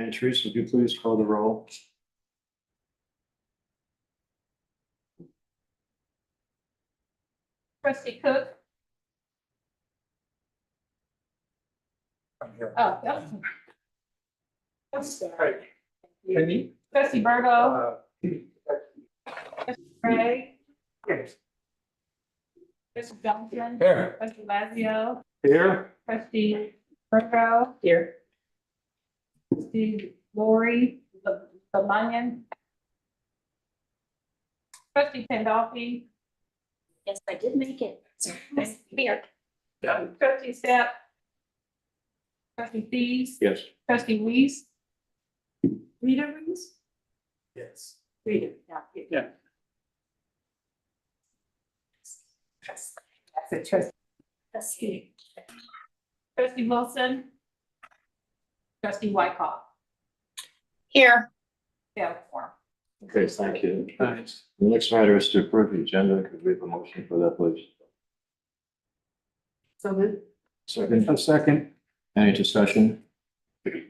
And Teresa, would you please call the roll? Trustee Cook. Oh, yeah. I'm sorry. Trustee Virgo. Trustee Gray. Yes. Trustee Johnson. Here. Trustee Lazio. Here. Trustee Virgo. Here. Trustee Lori, the Lion. Trustee Pandolfi. Yes, I did make it. Here. Trustee Step. Trustee Thies. Yes. Trustee Weiss. Rita Weiss. Yes. Rita. Yeah. That's a trustee. Trustee Wilson. Trustee Wyckoff. Here. Yeah, form. Okay, thank you. Thanks. The next matter is to approve the agenda. Could we have a motion for that, please? So moved. Second. A second. Any discussion? Okay,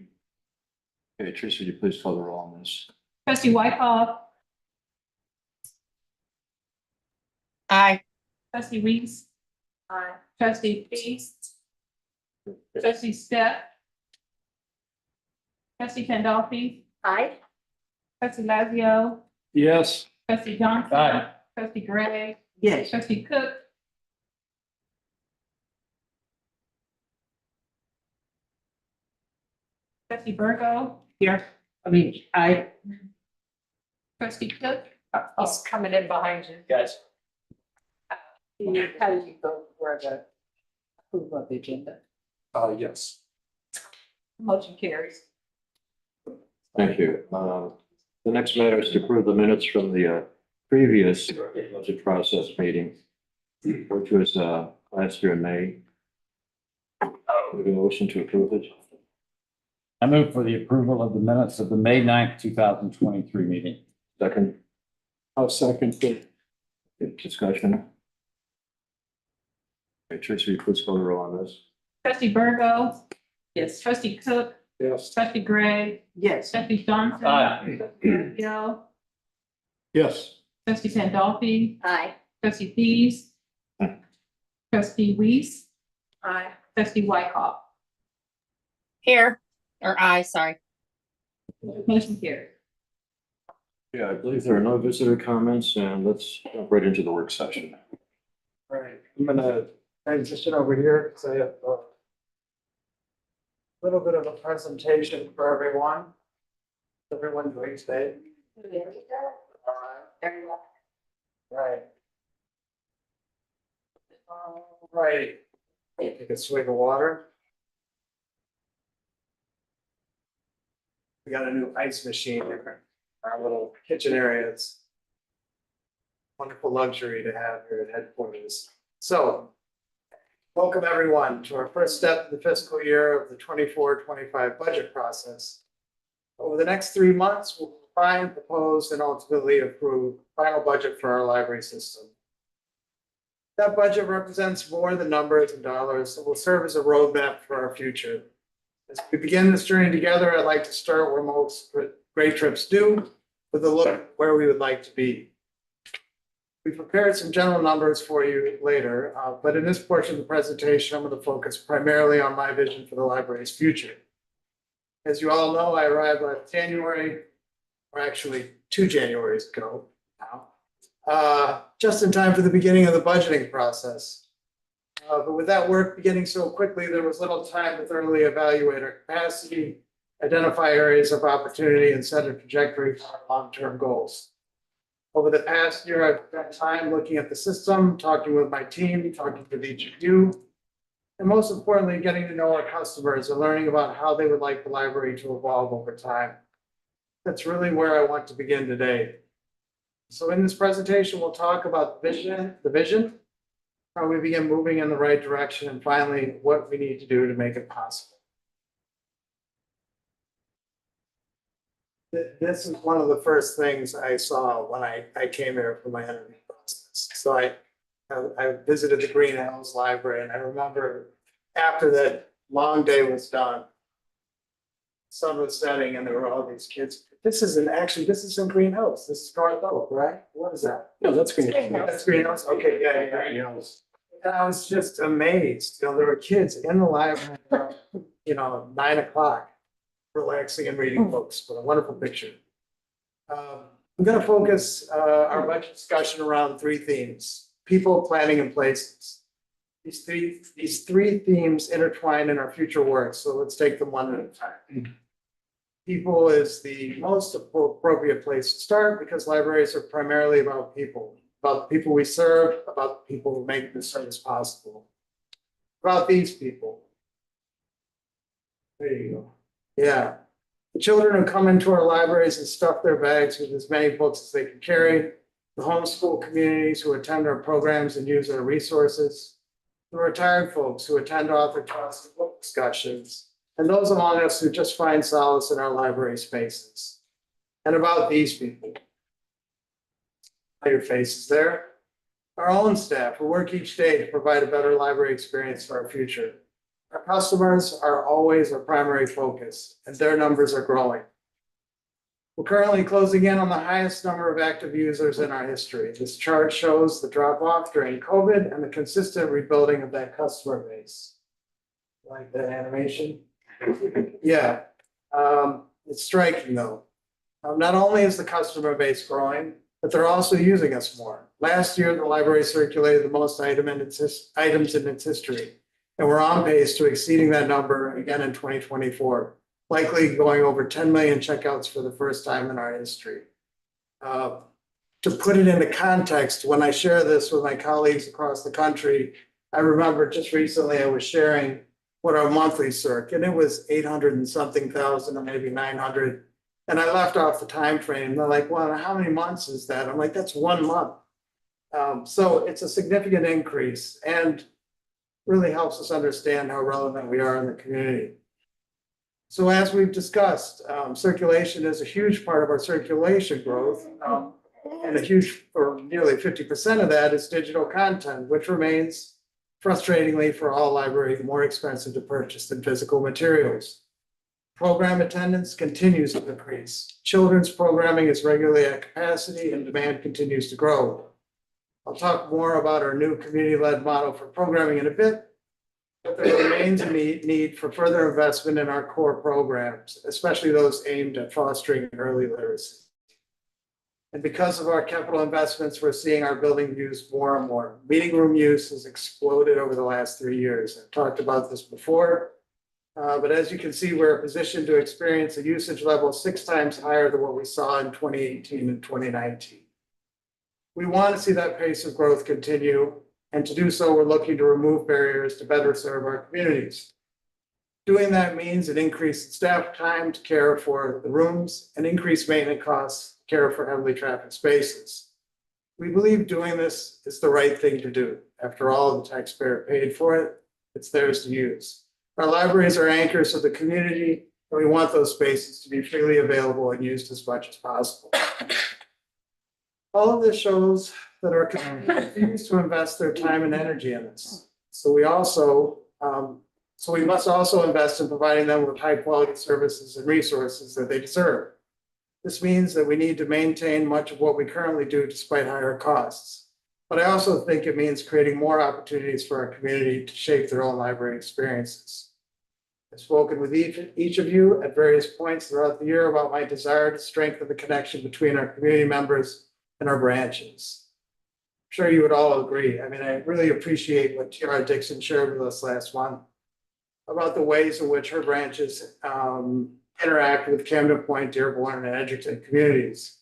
Teresa, would you please call the roll on this? Trustee Wyckoff. Aye. Trustee Weiss. Aye. Trustee Feast. Trustee Step. Trustee Pandolfi. Aye. Trustee Lazio. Yes. Trustee Johnson. Aye. Trustee Gray. Yes. Trustee Cook. Trustee Virgo. Here. Aye. Trustee Cook. He's coming in behind you. Guys. How do you go for the approval of the agenda? Yes. Motion carries. Thank you. The next matter is to approve the minutes from the previous budget process meeting, which was last year in May. Would you motion to approve it? I move for the approval of the minutes of the May 9th, 2023 meeting. Second. I'll second it. Discussion. Okay, Teresa, you please call the roll on this. Trustee Virgo. Yes. Trustee Cook. Yes. Trustee Gray. Yes. Trustee Johnson. Aye. Trustee Lazio. Yes. Trustee Pandolfi. Aye. Trustee Thies. Aye. Trustee Weiss. Aye. Trustee Wyckoff. Here. Or aye, sorry. Motion carries. Yeah, I believe there are no visitor comments, and let's jump right into the work session. All right, I'm gonna transition over here because I have a little bit of a presentation for everyone. Everyone doing today? All Very well. right. All right. Take a swig of water. We got a new ice machine in our little kitchen area. It's wonderful luxury to have here at headquarters. So, welcome everyone to our first step in the fiscal year of the 24-25 budget process. Over the next 3 months, we'll refine, propose, and ultimately approve final budget for our library system. That budget represents more than numbers and dollars. It will serve as a roadmap for our future. As we begin this journey together, I'd like to start where most great trips do, with a look at where we would like to be. We prepared some general numbers for you later, but in this portion of the presentation, I'm going to focus primarily on my vision for the library's future. As you all know, I arrived last January, or actually 2 Januaries ago now, just in time for the beginning of the budgeting process. But with that work beginning so quickly, there was little time to thoroughly evaluate our capacity, identify areas of opportunity, and set a trajectory for our long-term goals. Over the past year, I've spent time looking at the system, talking with my team, talking with each of you, and most importantly, getting to know our customers and learning about how they would like the library to evolve over time. That's really where I want to begin today. So in this presentation, we'll talk about the vision, how we begin moving in the right direction, and finally, what we need to do to make it possible. This is one of the first things I saw when I came here for my interview process. So I visited the Green Hills Library, and I remember after that long day was done, sun was setting and there were all these kids. This isn't greenhouse. This is North Oak, right? What is that? No, that's green. Greenhouse. That's greenhouse. Okay, yeah. Greenhouse. And I was just amazed. You know, there were kids in the library, 9 o'clock, relaxing and reading books. What a wonderful picture. I'm going to focus our budget discussion around three themes: people, planning, and places. These three themes intertwine in our future work, so let's take them one at a time. People is the most appropriate place to start because libraries are primarily about the people we serve, about the people who make the service possible. About these people. There you go. Yeah. The children who come into our libraries and stuff their bags with as many books as they can carry. The homeschool communities who attend our programs and use our resources. The retired folks who attend author talks and book discussions. And those among us who just find solace in our library spaces. And about these people. Your faces there. Our own staff who work each day to provide a better library experience for our future. Our customers are always our primary focus, and their numbers are growing. We're currently closing in on the highest number of active users in our history. This chart shows the drop off during COVID and the consistent rebuilding of that customer base. Like that animation? Yeah. It's striking though. Not only is the customer base growing, but they're also using us more. Last year, the library circulated the most items in its history. And we're on pace to exceeding that number again in 2024, likely going over 10 million checkouts for the first time in our history. To put it into context, when I share this with my colleagues across the country, I remember just recently I was sharing what our monthly circ, and it was 800 and something thousand or maybe 900. And I left off the time frame. They're like, well, how many months is that? I'm like, that's 1 month. So it's a significant increase. And really helps us understand how relevant we are in the community. So as we've discussed, circulation is a huge part of our circulation growth. And nearly 50% of that is digital content, which remains frustratingly for all libraries more expensive to purchase than physical materials. Program attendance continues to increase. Children's programming is regularly at capacity and demand continues to grow. I'll talk more about our new community-led model for programming in a bit, but there remains a need for further investment in our core programs, especially those aimed at fostering early literacy. And because of our capital investments, we're seeing our building used more and more. Meeting room use has exploded over the last 3 years. I've talked about this before, but as you can see, we're positioned to experience a usage level 6 times higher than what we saw in 2018 and 2019. We want to see that pace of growth continue, and to do so, we're looking to remove barriers to better serve our communities. Doing that means an increase in staff time to care for the rooms and increased maintenance costs to care for heavily trafficked spaces. We believe doing this is the right thing to do. After all, the taxpayer paid for it, it's theirs to use. Our libraries are anchors of the community, and we want those spaces to be freely available and used as much as possible. All of this shows that our community continues to invest their time and energy in this. So we must also invest in providing them with high quality services and resources that they deserve. This means that we need to maintain much of what we currently do despite higher costs. But I also think it means creating more opportunities for our community to shape their own library experiences. I've spoken with each of you at various points throughout the year about my desire to strengthen the connection between our community members and our branches. I'm sure you would all agree. I mean, I really appreciate what Tiara Dixon shared with us last month about the ways in which her branches interact with Camden Point, Dearborn, and Edgerton communities.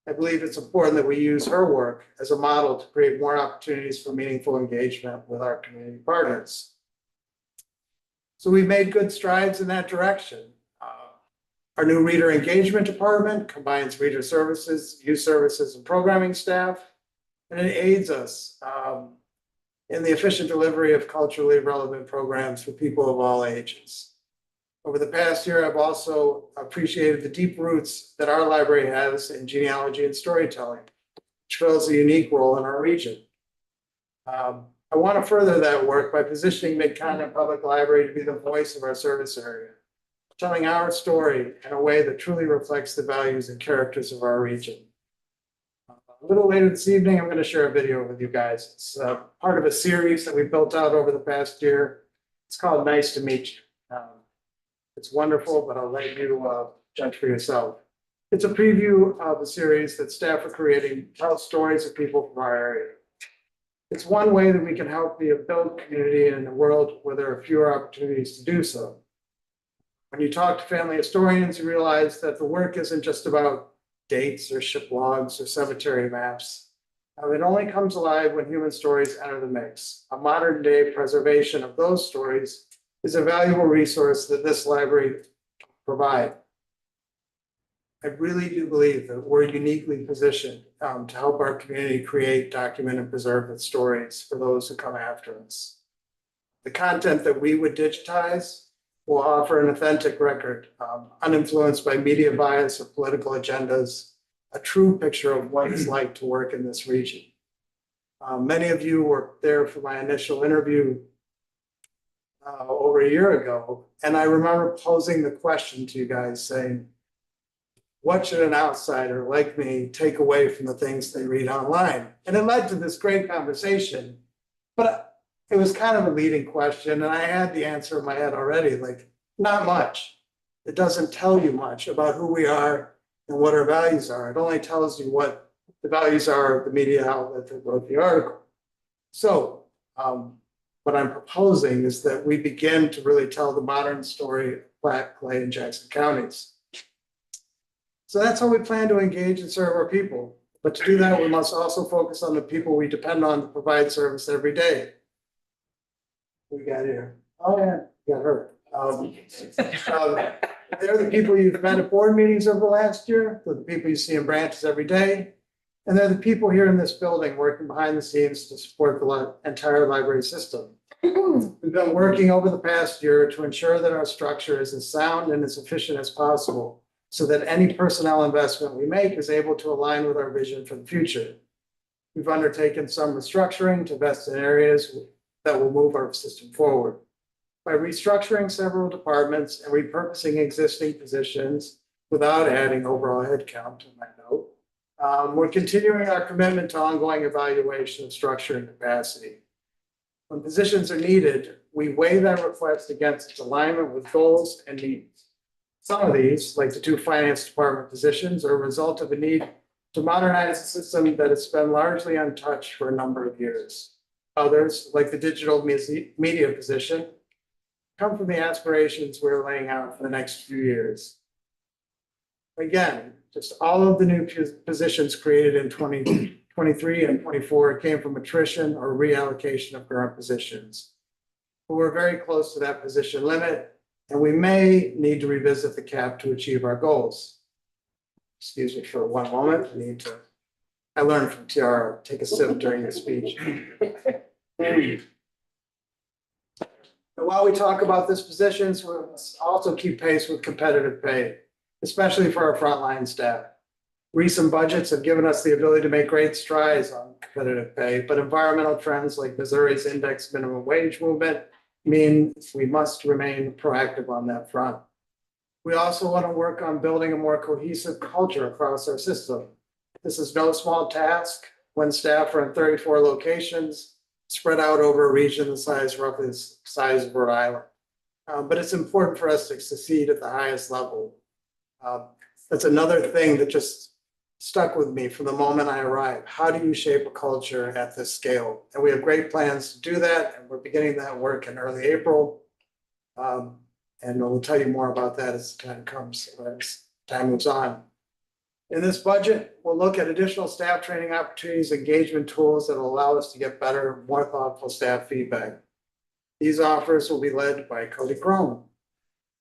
I believe it's important that we use her work as a model to create more opportunities for meaningful engagement with our community partners. So we've made good strides in that direction. Our new reader engagement department combines reader services, youth services, and programming staff, and it aids us in the efficient delivery of culturally relevant programs for people of all ages. Over the past year, I've also appreciated the deep roots that our library has in genealogy and storytelling, which fills a unique role in our region. I want to further that work by positioning Mid-Continent Public Library to be the voice of our service area. telling our story in a way that truly reflects the values and characters of our region. A little later this evening, I'm going to share a video with you guys. It's part of a series that we built out over the past year. It's called Nice to Meet You. It's wonderful, but I'll let you judge for yourself. It's a preview of a series that staff are creating, tell stories of people from our area. It's one way that we can help build community in a world where there are fewer opportunities to do so. When you talk to family historians, you realize that the work isn't just about dates or ship logs or cemetery maps. It only comes alive when human stories enter the mix. A modern day preservation of those stories is a valuable resource that this library provides. I really do believe that we're uniquely positioned to help our community create, document, and preserve its stories for those who come after us. The content that we would digitize will offer an authentic record, uninfluenced by media bias or political agendas, a true picture of what it's like to work in this region. Many of you were there for my initial interview over a year ago, and I remember posing the question to you guys saying, what should an outsider like me take away from the things they read online? And it led to this great conversation, but it was kind of a leading question, and I had the answer in my head already, like, not much. It doesn't tell you much about who we are and what our values are. It only tells you what the values are of the media outlet that wrote the article. So what I'm proposing is that we begin to really tell the modern story of Platte, Clay, and Jackson counties. So that's how we plan to engage and serve our people. But to do that, we must also focus on the people we depend on to provide service every day. We got here. Oh, yeah, got her. They're the people you've met at board meetings over the last year. They're the people you see in branches every day. And they're the people here in this building working behind the scenes to support the entire library system. We've been working over the past year to ensure that our structure is as sound and as efficient as possible, so that any personnel investment we make is able to align with our vision for the future. We've undertaken some restructuring to invest in areas that will move our system forward. By restructuring several departments and repurposing existing positions without adding overall headcount to my note, we're continuing our commitment to ongoing evaluation of structure and capacity. When positions are needed, we weigh that request against its alignment with goals and needs. Some of these, like the 2 finance department positions, are a result of a need to modernize a system that has been largely untouched for a number of years. Others, like the digital media position, come from the aspirations we're laying out for the next few years. Again, just all of the new positions created in 2023 and 24 came from attrition or reallocation of current positions. But we're very close to that position limit, and we may need to revisit the cap to achieve our goals. Excuse me for one moment. I learned from Tiara, take a sip during the speech. And while we talk about these positions, we must also keep pace with competitive pay, especially for our frontline staff. Recent budgets have given us the ability to make great strides on competitive pay, but environmental trends like Missouri's index minimum wage movement mean we must remain proactive on that front. We also want to work on building a more cohesive culture across our system. This is no small task when staff are in 34 locations, spread out over a region roughly the size of Rhode Island. But it's important for us to succeed at the highest level. That's another thing that just stuck with me from the moment I arrived. How do you shape a culture at this scale? And we have great plans to do that, and we're beginning that work in early April. And we'll tell you more about that as time comes, as time moves on. In this budget, we'll look at additional staff training opportunities, engagement tools that will allow us to get better, more thoughtful staff feedback. These offers will be led by Cody Crone.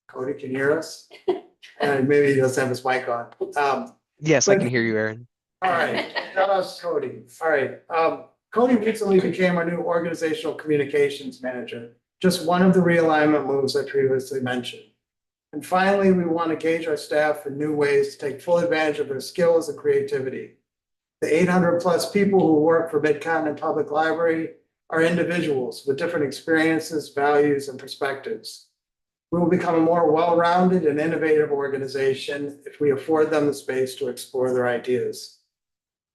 Cody, can you hear us? And maybe he doesn't have his mic on. Yes, I can hear you, Aaron. All right, shout out to Cody. All right, Cody recently became our new organizational communications manager, just one of the realignment moves I previously mentioned. And finally, we want to gauge our staff in new ways to take full advantage of their skills and creativity. The 800+ people who work for Mid-Continent Public Library are individuals with different experiences, values, and perspectives. We will become a more well-rounded and innovative organization if we afford them the space to explore their ideas.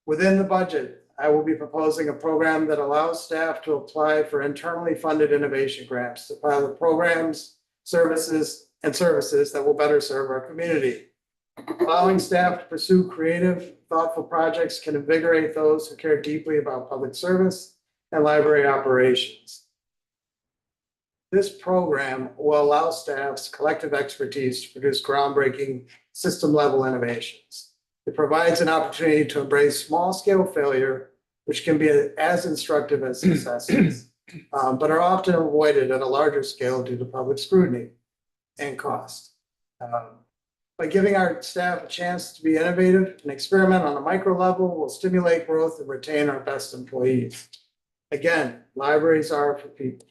Within the budget, I will be proposing a program that allows staff to apply for internally funded innovation grants to pilot programs, services that will better serve our community. Allowing staff to pursue creative, thoughtful projects can invigorate those who care deeply about public service and library operations. This program will allow staff's collective expertise to produce groundbreaking system-level innovations. It provides an opportunity to embrace small-scale failure, which can be as instructive as successes, but are often avoided at a larger scale due to public scrutiny and cost. By giving our staff a chance to be innovative and experiment on a micro level, will stimulate growth and retain our best employees. Again, libraries are for people.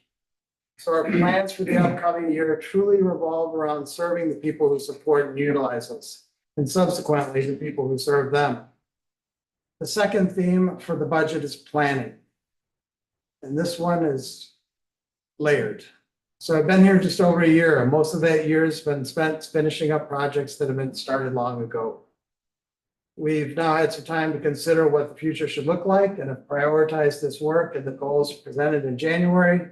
So our plans for the upcoming year truly revolve around serving the people who support and utilize us, and subsequently the people who serve them. The second theme for the budget is planning. And this one is layered. So I've been here just over a year, and most of that year has been spent finishing up projects that have been started long ago. We've now had some time to consider what the future should look like and have prioritized this work and the goals presented in January.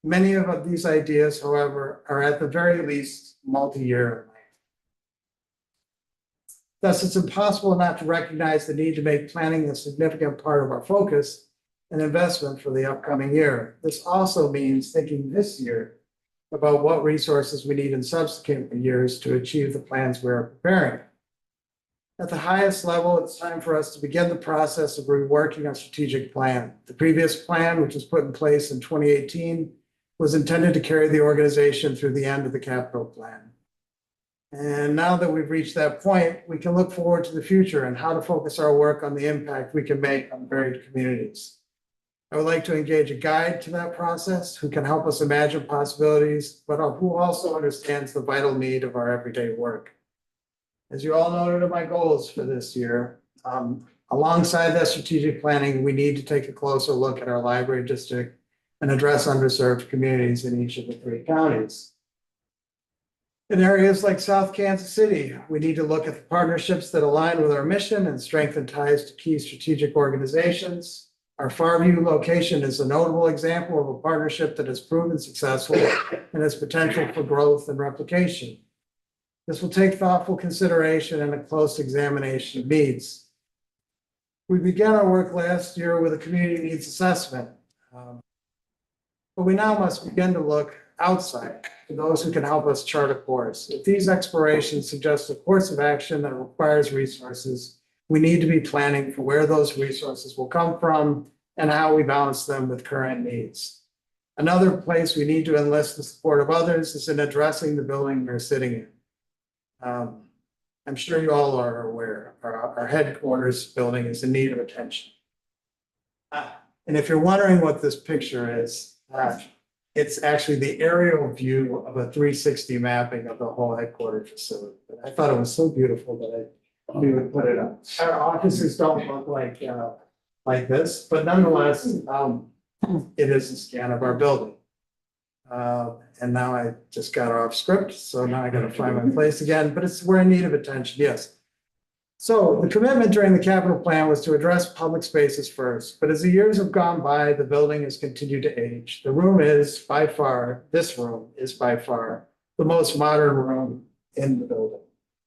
Many of these ideas, however, are at the very least multi-year. Thus, it's impossible not to recognize the need to make planning a significant part of our focus and investment for the upcoming year. This also means thinking this year about what resources we need in subsequent years to achieve the plans we're preparing. At the highest level, it's time for us to begin the process of reworking our strategic plan. The previous plan, which was put in place in 2018, was intended to carry the organization through the end of the capital plan. And now that we've reached that point, we can look forward to the future and how to focus our work on the impact we can make on varied communities. I would like to engage a guide to that process who can help us imagine possibilities, but who also understands the vital need of our everyday work. As you all noted in my goals for this year, alongside that strategic planning, we need to take a closer look at our library district and address underserved communities in each of the 3 counties. In areas like South Kansas City, we need to look at the partnerships that align with our mission and strengthen ties to key strategic organizations. Our Farview location is a notable example of a partnership that has proven successful and has potential for growth and replication. This will take thoughtful consideration and a close examination of needs. We began our work last year with a community needs assessment, but we now must begin to look outside to those who can help us chart a course. If these explorations suggest a course of action that requires resources, we need to be planning for where those resources will come from and how we balance them with current needs. Another place we need to enlist the support of others is in addressing the building we're sitting in. I'm sure you all are aware, our headquarters building is in need of attention. And if you're wondering what this picture is, it's actually the aerial view of a 360 mapping of the whole headquarters facility. I thought it was so beautiful that we would put it up. Our offices don't look like this, but nonetheless, it is a scan of our building. And now I just got off script, so now I got to find my place again, but we're in need of attention, yes. So the commitment during the capital plan was to address public spaces first, but as the years have gone by, the building has continued to age. This room is by far the most modern room in the building.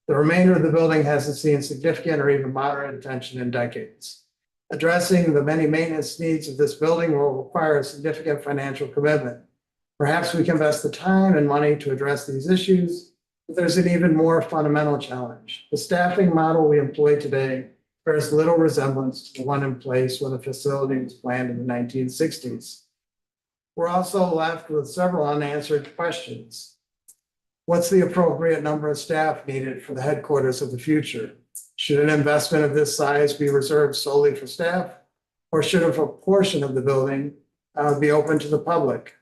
The remainder of the building hasn't seen significant or even moderate attention in decades. Addressing the many maintenance needs of this building will require a significant financial commitment. Perhaps we can invest the time and money to address these issues, but there's an even more fundamental challenge. The staffing model we employ today bears little resemblance to the one in place when the facility was planned in the 1960s. We're also left with several unanswered questions. What's the appropriate number of staff needed for the headquarters of the future? Should an investment of this size be reserved solely for staff, or should a portion of the building be open to the public?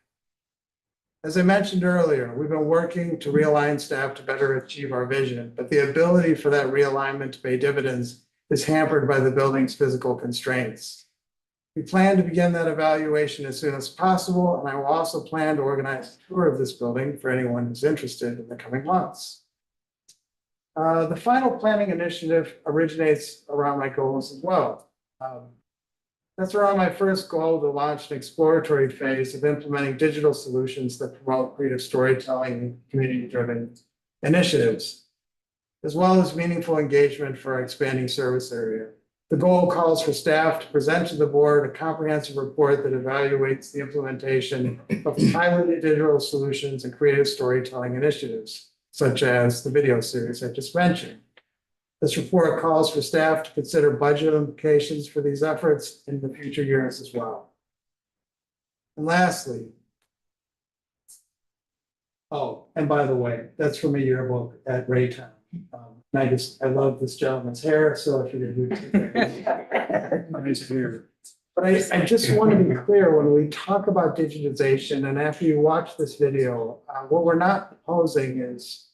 As I mentioned earlier, we've been working to realign staff to better achieve our vision, but the ability for that realignment to pay dividends is hampered by the building's physical constraints. We plan to begin that evaluation as soon as possible, and I will also plan to organize a tour of this building for anyone who's interested in the coming months. The final planning initiative originates around my goals as well. That's around my first goal to launch an exploratory phase of implementing digital solutions that promote creative storytelling and community-driven initiatives, as well as meaningful engagement for our expanding service area. The goal calls for staff to present to the board a comprehensive report that evaluates the implementation of piloted digital solutions and creative storytelling initiatives, such as the video series I just mentioned. This report calls for staff to consider budget implications for these efforts in the future years as well. And lastly, oh, and by the way, that's from a yearbook at Raytown. And I love this gentleman's hair, so if you're gonna do nice hair. But I just want to be clear, when we talk about digitization, and after you watch this video, what we're not proposing is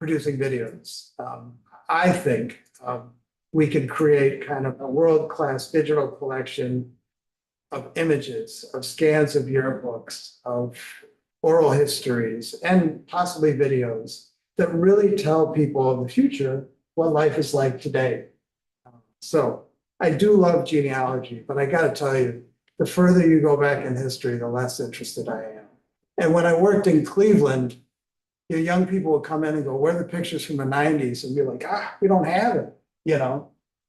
producing videos. I think we could create kind of a world-class digital collection of images, of scans of yearbooks, of oral histories, and possibly videos that really tell people of the future what life is like today. So I do love genealogy, but I gotta tell you, the further you go back in history, the less interested I am. And when I worked in Cleveland, young people would come in and go, where are the pictures from the 90s? And be like, we don't have it,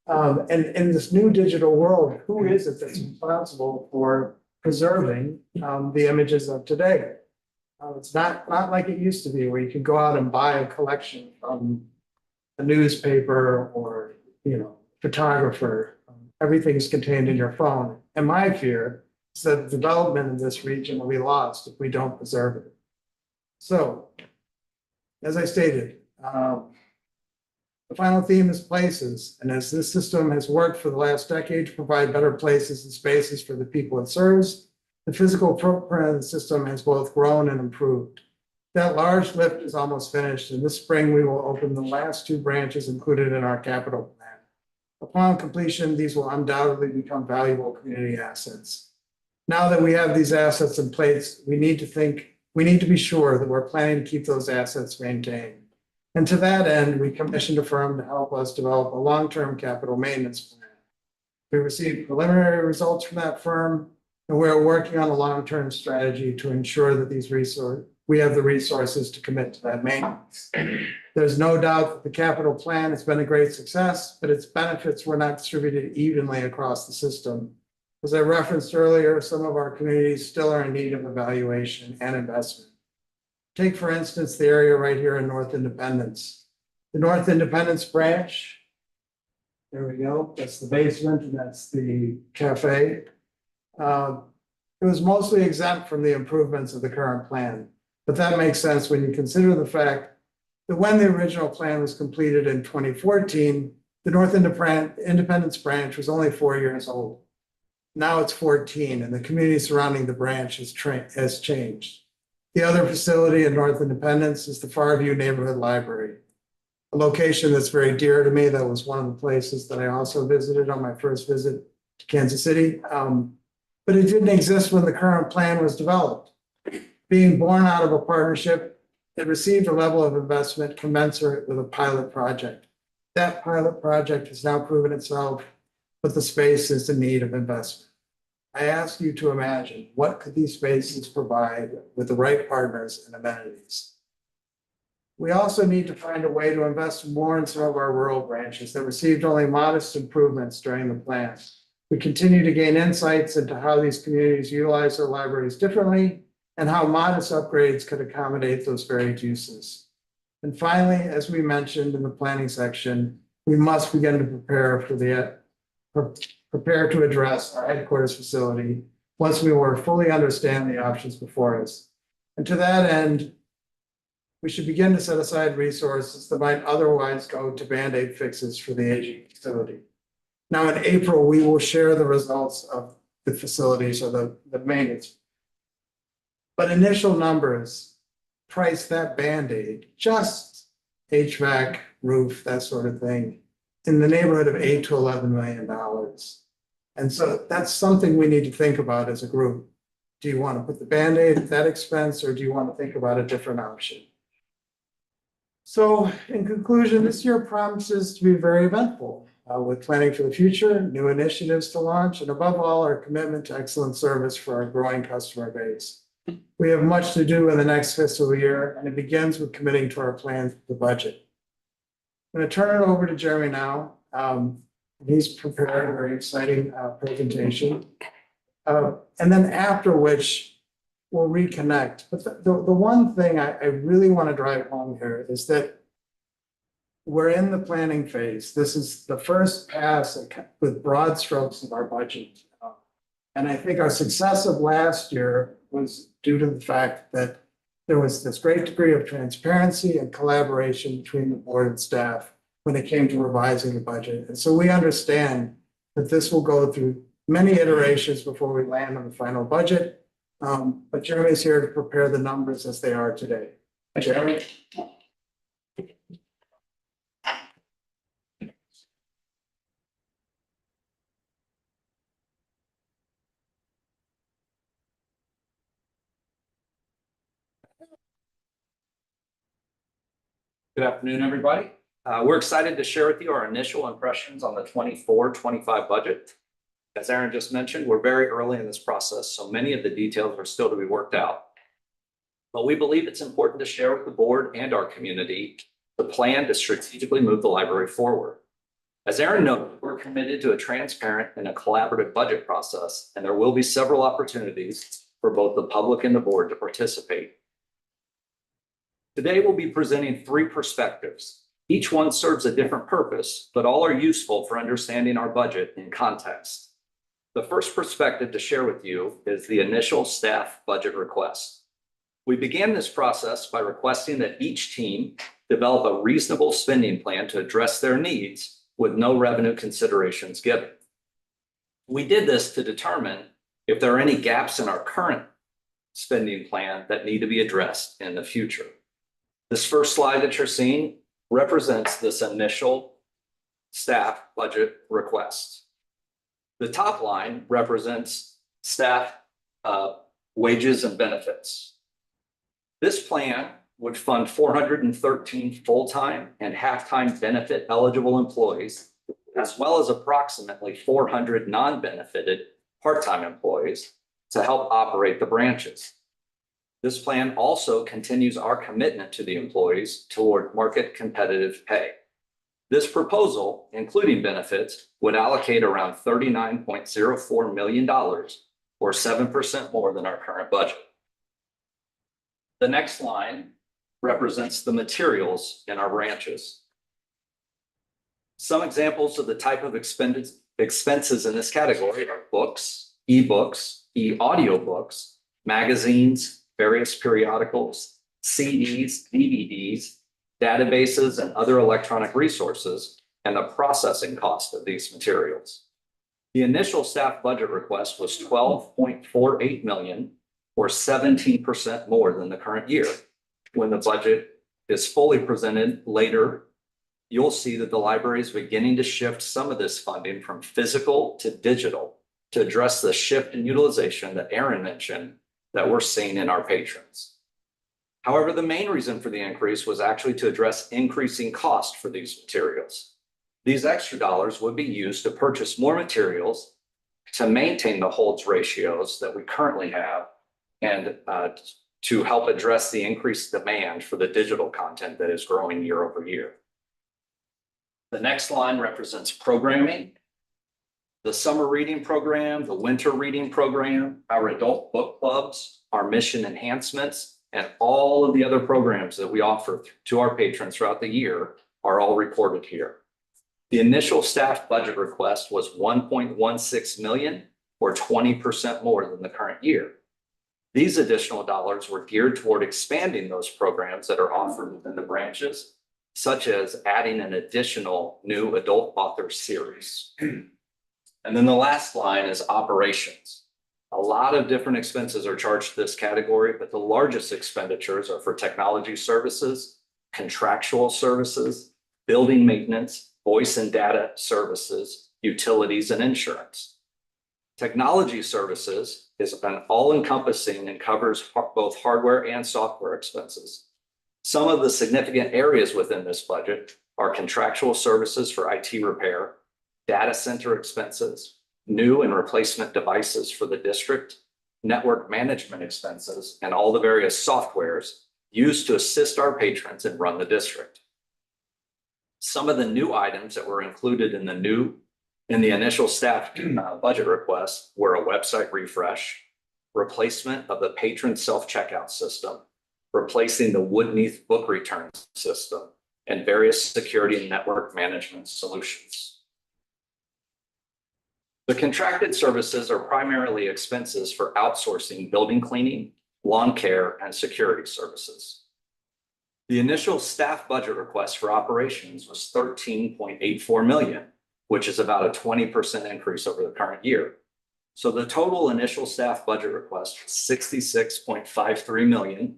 And in this new digital world, who is it that's responsible for preserving the images of today? It's not like it used to be, where you could go out and buy a collection from a newspaper or, photographer. Everything's contained in your phone. And my fear is that development in this region will be lost if we don't preserve it. So, as I stated, the final theme is places. And as this system has worked for the last decade to provide better places and spaces for the people it serves, the physical footprint of the system has both grown and improved. That large lift is almost finished, and this spring we will open the last 2 branches included in our capital plan. Upon completion, these will undoubtedly become valuable community assets. Now that we have these assets in place, we need to be sure that we're planning to keep those assets maintained. And to that end, we commissioned a firm to help us develop a long-term capital maintenance plan. We received preliminary results from that firm, and we're working on a long-term strategy to ensure that we have the resources to commit to that maintenance. There's no doubt that the capital plan has been a great success, but its benefits were not distributed evenly across the system. As I referenced earlier, some of our communities still are in need of evaluation and investment. Take, for instance, the area right here in North Independence. The North Independence branch, there we go, that's the basement and that's the cafe. It was mostly exempt from the improvements of the current plan, but that makes sense when you consider the fact that when the original plan was completed in 2014, the North Independence branch was only 4 years old. Now it's 14, and the community surrounding the branch has changed. The other facility in North Independence is the Farview Neighborhood Library, a location that's very dear to me. That was one of the places that I also visited on my first visit to Kansas City. But it didn't exist when the current plan was developed. Being born out of a partnership, it received a level of investment commensurate with a pilot project. That pilot project has now proven itself, but the space is in need of investment. I ask you to imagine, what could these spaces provide with the right partners and amenities? We also need to find a way to invest more in some of our rural branches that received only modest improvements during the plan. We continue to gain insights into how these communities utilize their libraries differently and how modest upgrades could accommodate those varied uses. And finally, as we mentioned in the planning section, we must begin to prepare to address our headquarters facility once we more fully understand the options before us. And to that end, we should begin to set aside resources that might otherwise go to Band-Aid fixes for the aging facility. Now in April, we will share the results of the facilities or the maintenance. But initial numbers price that Band-Aid, just HVAC, roof, that sort of thing, in the neighborhood of $8 to $11 million. And so that's something we need to think about as a group. Do you want to put the Band-Aid at that expense, or do you want to think about a different option? So in conclusion, this year promises to be very eventful, with planning for the future, new initiatives to launch, and above all, our commitment to excellent service for our growing customer base. We have much to do in the next fiscal year, and it begins with committing to our plans for the budget. I'm going to turn it over to Jeremy now. He's prepared a very exciting presentation. And then after which we'll reconnect. But the one thing I really want to drive home here is that we're in the planning phase. This is the first pass with broad strokes of our budget. And I think our success of last year was due to the fact that there was this great degree of transparency and collaboration between the board and staff when it came to revising the budget. And so we understand that this will go through many iterations before we land on the final budget. But Jeremy is here to prepare the numbers as they are today. Jeremy? Good afternoon, everybody. We're excited to share with you our initial impressions on the 24-25 budget. As Aaron just mentioned, we're very early in this process, so many of the details are still to be worked out. But we believe it's important to share with the board and our community the plan to strategically move the library forward. As Aaron noted, we're committed to a transparent and a collaborative budget process, and there will be several opportunities for both the public and the board to participate. Today, we'll be presenting three perspectives. Each one serves a different purpose, but all are useful for understanding our budget in context. The first perspective to share with you is the initial staff budget request. We began this process by requesting that each team develop a reasonable spending plan to address their needs with no revenue considerations given. We did this to determine if there are any gaps in our current spending plan that need to be addressed in the future. This first slide that you're seeing represents this initial staff budget request. The top line represents staff wages and benefits. This plan would fund 413 full-time and half-time benefit eligible employees, as well as approximately 400 non-benefited part-time employees to help operate the branches. This plan also continues our commitment to the employees toward market competitive pay. This proposal, including benefits, would allocate around $39.04 million, or 7% more than our current budget. The next line represents the materials in our branches. Some examples of the type of expenses in this category are books, e-books, e-audiobooks, magazines, various periodicals, CDs, DVDs, databases, and other electronic resources, and the processing cost of these materials. The initial staff budget request was $12.48 million, or 17% more than the current year. When the budget is fully presented later, you'll see that the library is beginning to shift some of this funding from physical to digital to address the shift in utilization that Aaron mentioned that we're seeing in our patrons. However, the main reason for the increase was actually to address increasing cost for these materials. These extra dollars would be used to purchase more materials to maintain the holds ratios that we currently have and to help address the increased demand for the digital content that is growing year over year. The next line represents programming. The summer reading program, the winter reading program, our adult book clubs, our mission enhancements, and all of the other programs that we offer to our patrons throughout the year are all recorded here. The initial staff budget request was $1.16 million, or 20% more than the current year. These additional dollars were geared toward expanding those programs that are offered within the branches, such as adding an additional new adult author series. And then the last line is operations. A lot of different expenses are charged to this category, but the largest expenditures are for technology services, contractual services, building maintenance, voice and data services, utilities, and insurance. Technology services is an all-encompassing and covers both hardware and software expenses. Some of the significant areas within this budget are contractual services for IT repair, data center expenses, new and replacement devices for the district, network management expenses, and all the various softwares used to assist our patrons and run the district. Some of the new items that were included in the initial staff budget request were a website refresh, replacement of the patron self-checkout system, replacing the Woodneath book return system, and various security and network management solutions. The contracted services are primarily expenses for outsourcing building cleaning, lawn care, and security services. The initial staff budget request for operations was $13.84 million, which is about a 20% increase over the current year. So the total initial staff budget request was $66.53 million,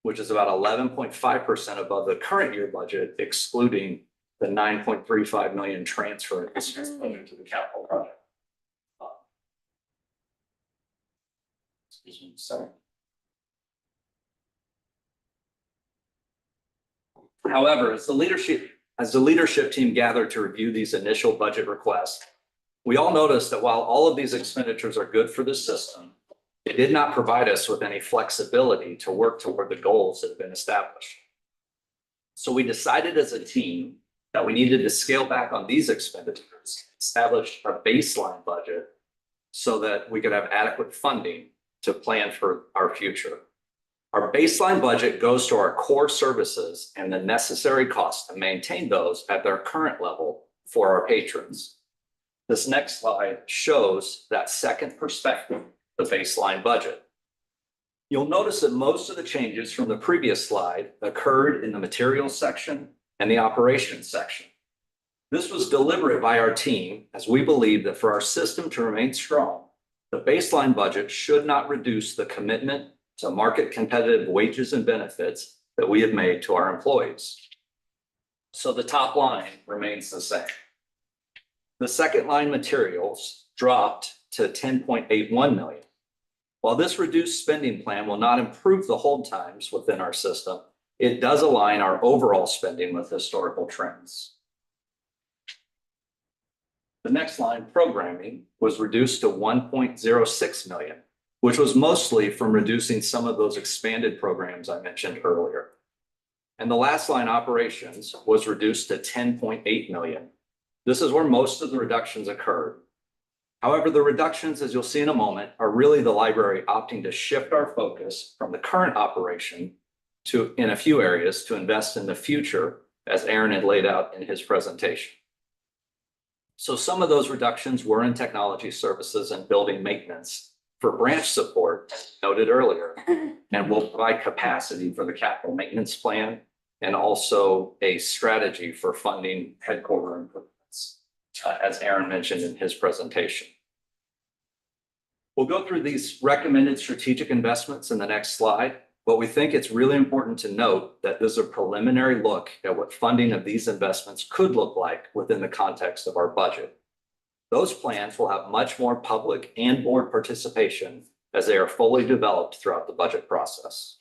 which is about 11.5% above the current year budget, excluding the $9.35 million transfer to the capital project. Excuse me, sorry. However, as the leadership team gathered to review these initial budget requests, we all noticed that while all of these expenditures are good for the system, it did not provide us with any flexibility to work toward the goals that have been established. So we decided as a team that we needed to scale back on these expenditures, establish a baseline budget so that we could have adequate funding to plan for our future. Our baseline budget goes to our core services and the necessary costs to maintain those at their current level for our patrons. This next slide shows that second perspective, the baseline budget. You'll notice that most of the changes from the previous slide occurred in the materials section and the operations section. This was deliberate by our team as we believe that for our system to remain strong, the baseline budget should not reduce the commitment to market competitive wages and benefits that we have made to our employees. So the top line remains the same. The second line materials dropped to $10.81 million. While this reduced spending plan will not improve the hold times within our system, it does align our overall spending with historical trends. The next line, programming, was reduced to $1.06 million, which was mostly from reducing some of those expanded programs I mentioned earlier. And the last line, operations, was reduced to $10.8 million. This is where most of the reductions occurred. However, the reductions, as you'll see in a moment, are really the library opting to shift our focus from the current operation to, in a few areas, to invest in the future, as Aaron had laid out in his presentation. So some of those reductions were in technology services and building maintenance for branch support, as noted earlier, and will provide capacity for the capital maintenance plan and also a strategy for funding headquarter improvements, as Aaron mentioned in his presentation. We'll go through these recommended strategic investments in the next slide, but we think it's really important to note that this is a preliminary look at what funding of these investments could look like within the context of our budget. Those plans will have much more public and board participation as they are fully developed throughout the budget process.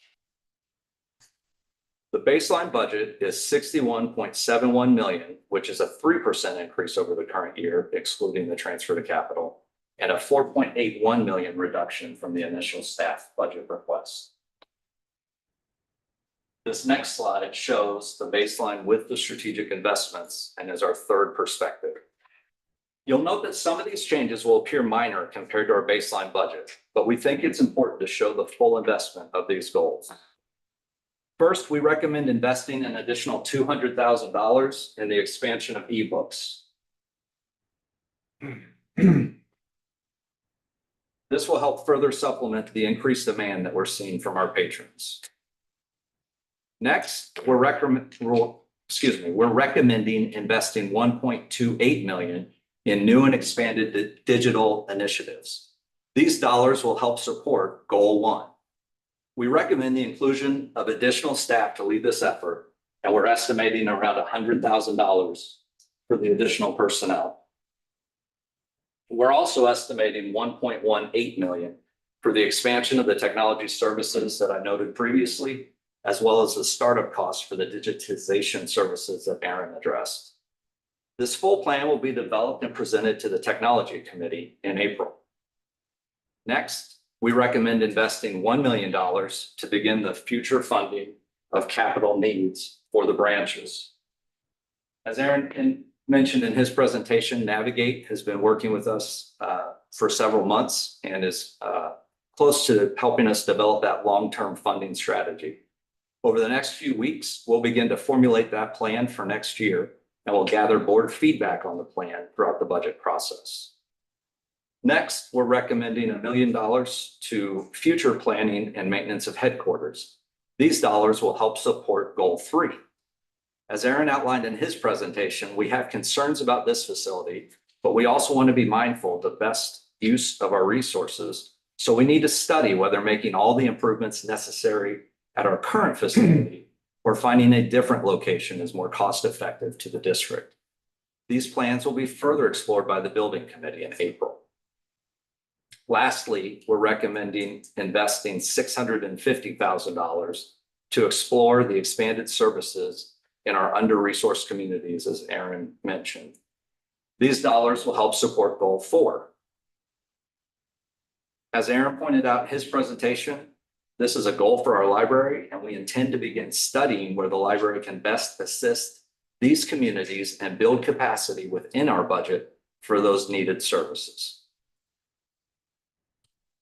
The baseline budget is $61.71 million, which is a 3% increase over the current year, excluding the transfer to capital, and a $4.81 million reduction from the initial staff budget request. This next slide shows the baseline with the strategic investments and is our third perspective. You'll note that some of these changes will appear minor compared to our baseline budget, but we think it's important to show the full investment of these goals. First, we recommend investing an additional $200,000 in the expansion of ebooks. This will help further supplement the increased demand that we're seeing from our patrons. Next, we're recommending investing $1.28 million in new and expanded digital initiatives. These dollars will help support Goal 1. We recommend the inclusion of additional staff to lead this effort, and we're estimating around $100,000 for the additional personnel. We're also estimating 1.18 million for the expansion of the technology services that I noted previously, as well as the startup costs for the digitization services that Aaron addressed. This full plan will be developed and presented to the Technology Committee in April. Next, we recommend investing $1 million to begin the future funding of capital needs for the branches. As Aaron mentioned in his presentation, Navigate has been working with us for several months and is close to helping us develop that long-term funding strategy. Over the next few weeks, we'll begin to formulate that plan for next year, and we'll gather board feedback on the plan throughout the budget process. Next, we're recommending $1 million to future planning and maintenance of headquarters. These dollars will help support Goal 3. As Aaron outlined in his presentation, we have concerns about this facility, but we also want to be mindful of the best use of our resources. So we need to study whether making all the improvements necessary at our current facility or finding a different location is more cost-effective to the district. These plans will be further explored by the building committee in April. Lastly, we're recommending investing $650,000 to explore the expanded services in our under-resourced communities, as Aaron mentioned. These dollars will help support Goal 4. As Aaron pointed out in his presentation, this is a goal for our library, and we intend to begin studying where the library can best assist these communities and build capacity within our budget for those needed services.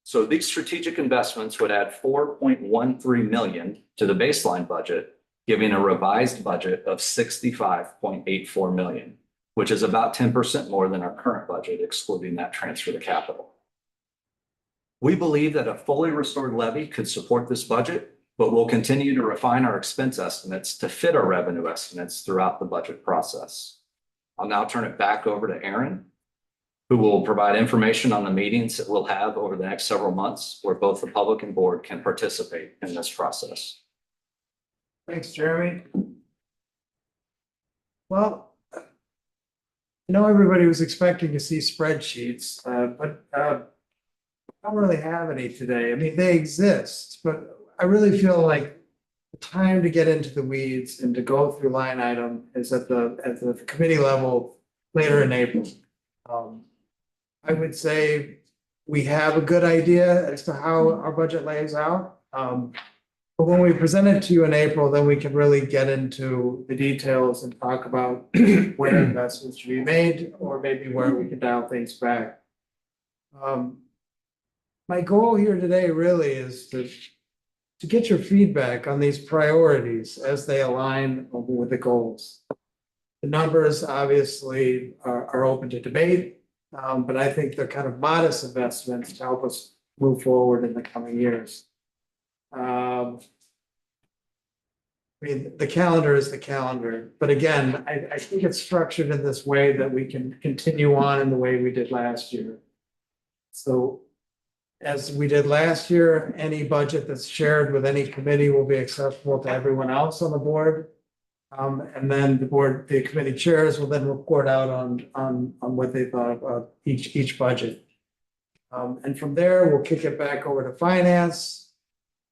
So these strategic investments would add $4.13 million to the baseline budget, giving a revised budget of $65.84 million, which is about 10% more than our current budget, excluding that transfer to capital. We believe that a fully restored levy could support this budget, but we'll continue to refine our expense estimates to fit our revenue estimates throughout the budget process. I'll now turn it back over to Aaron, who will provide information on the meetings that we'll have over the next several months where both the public and board can participate in this process. Thanks, Jeremy. Well, I know everybody was expecting to see spreadsheets, but I don't really have any today. I mean, they exist, but I really feel like the time to get into the weeds and to go through line item is at the committee level later in April. I would say we have a good idea as to how our budget lays out. But when we present it to you in April, then we can really get into the details and talk about where investments should be made, or maybe where we can dial things back. My goal here today really is to get your feedback on these priorities as they align with the goals. The numbers obviously are open to debate, but I think they're kind of modest investments to help us move forward in the coming years. I mean, the calendar is the calendar, but again, I think it's structured in this way that we can continue on in the way we did last year. So as we did last year, any budget that's shared with any committee will be accessible to everyone else on the board. And then the committee chairs will then report out on what they thought of each budget. And from there, we'll kick it back over to finance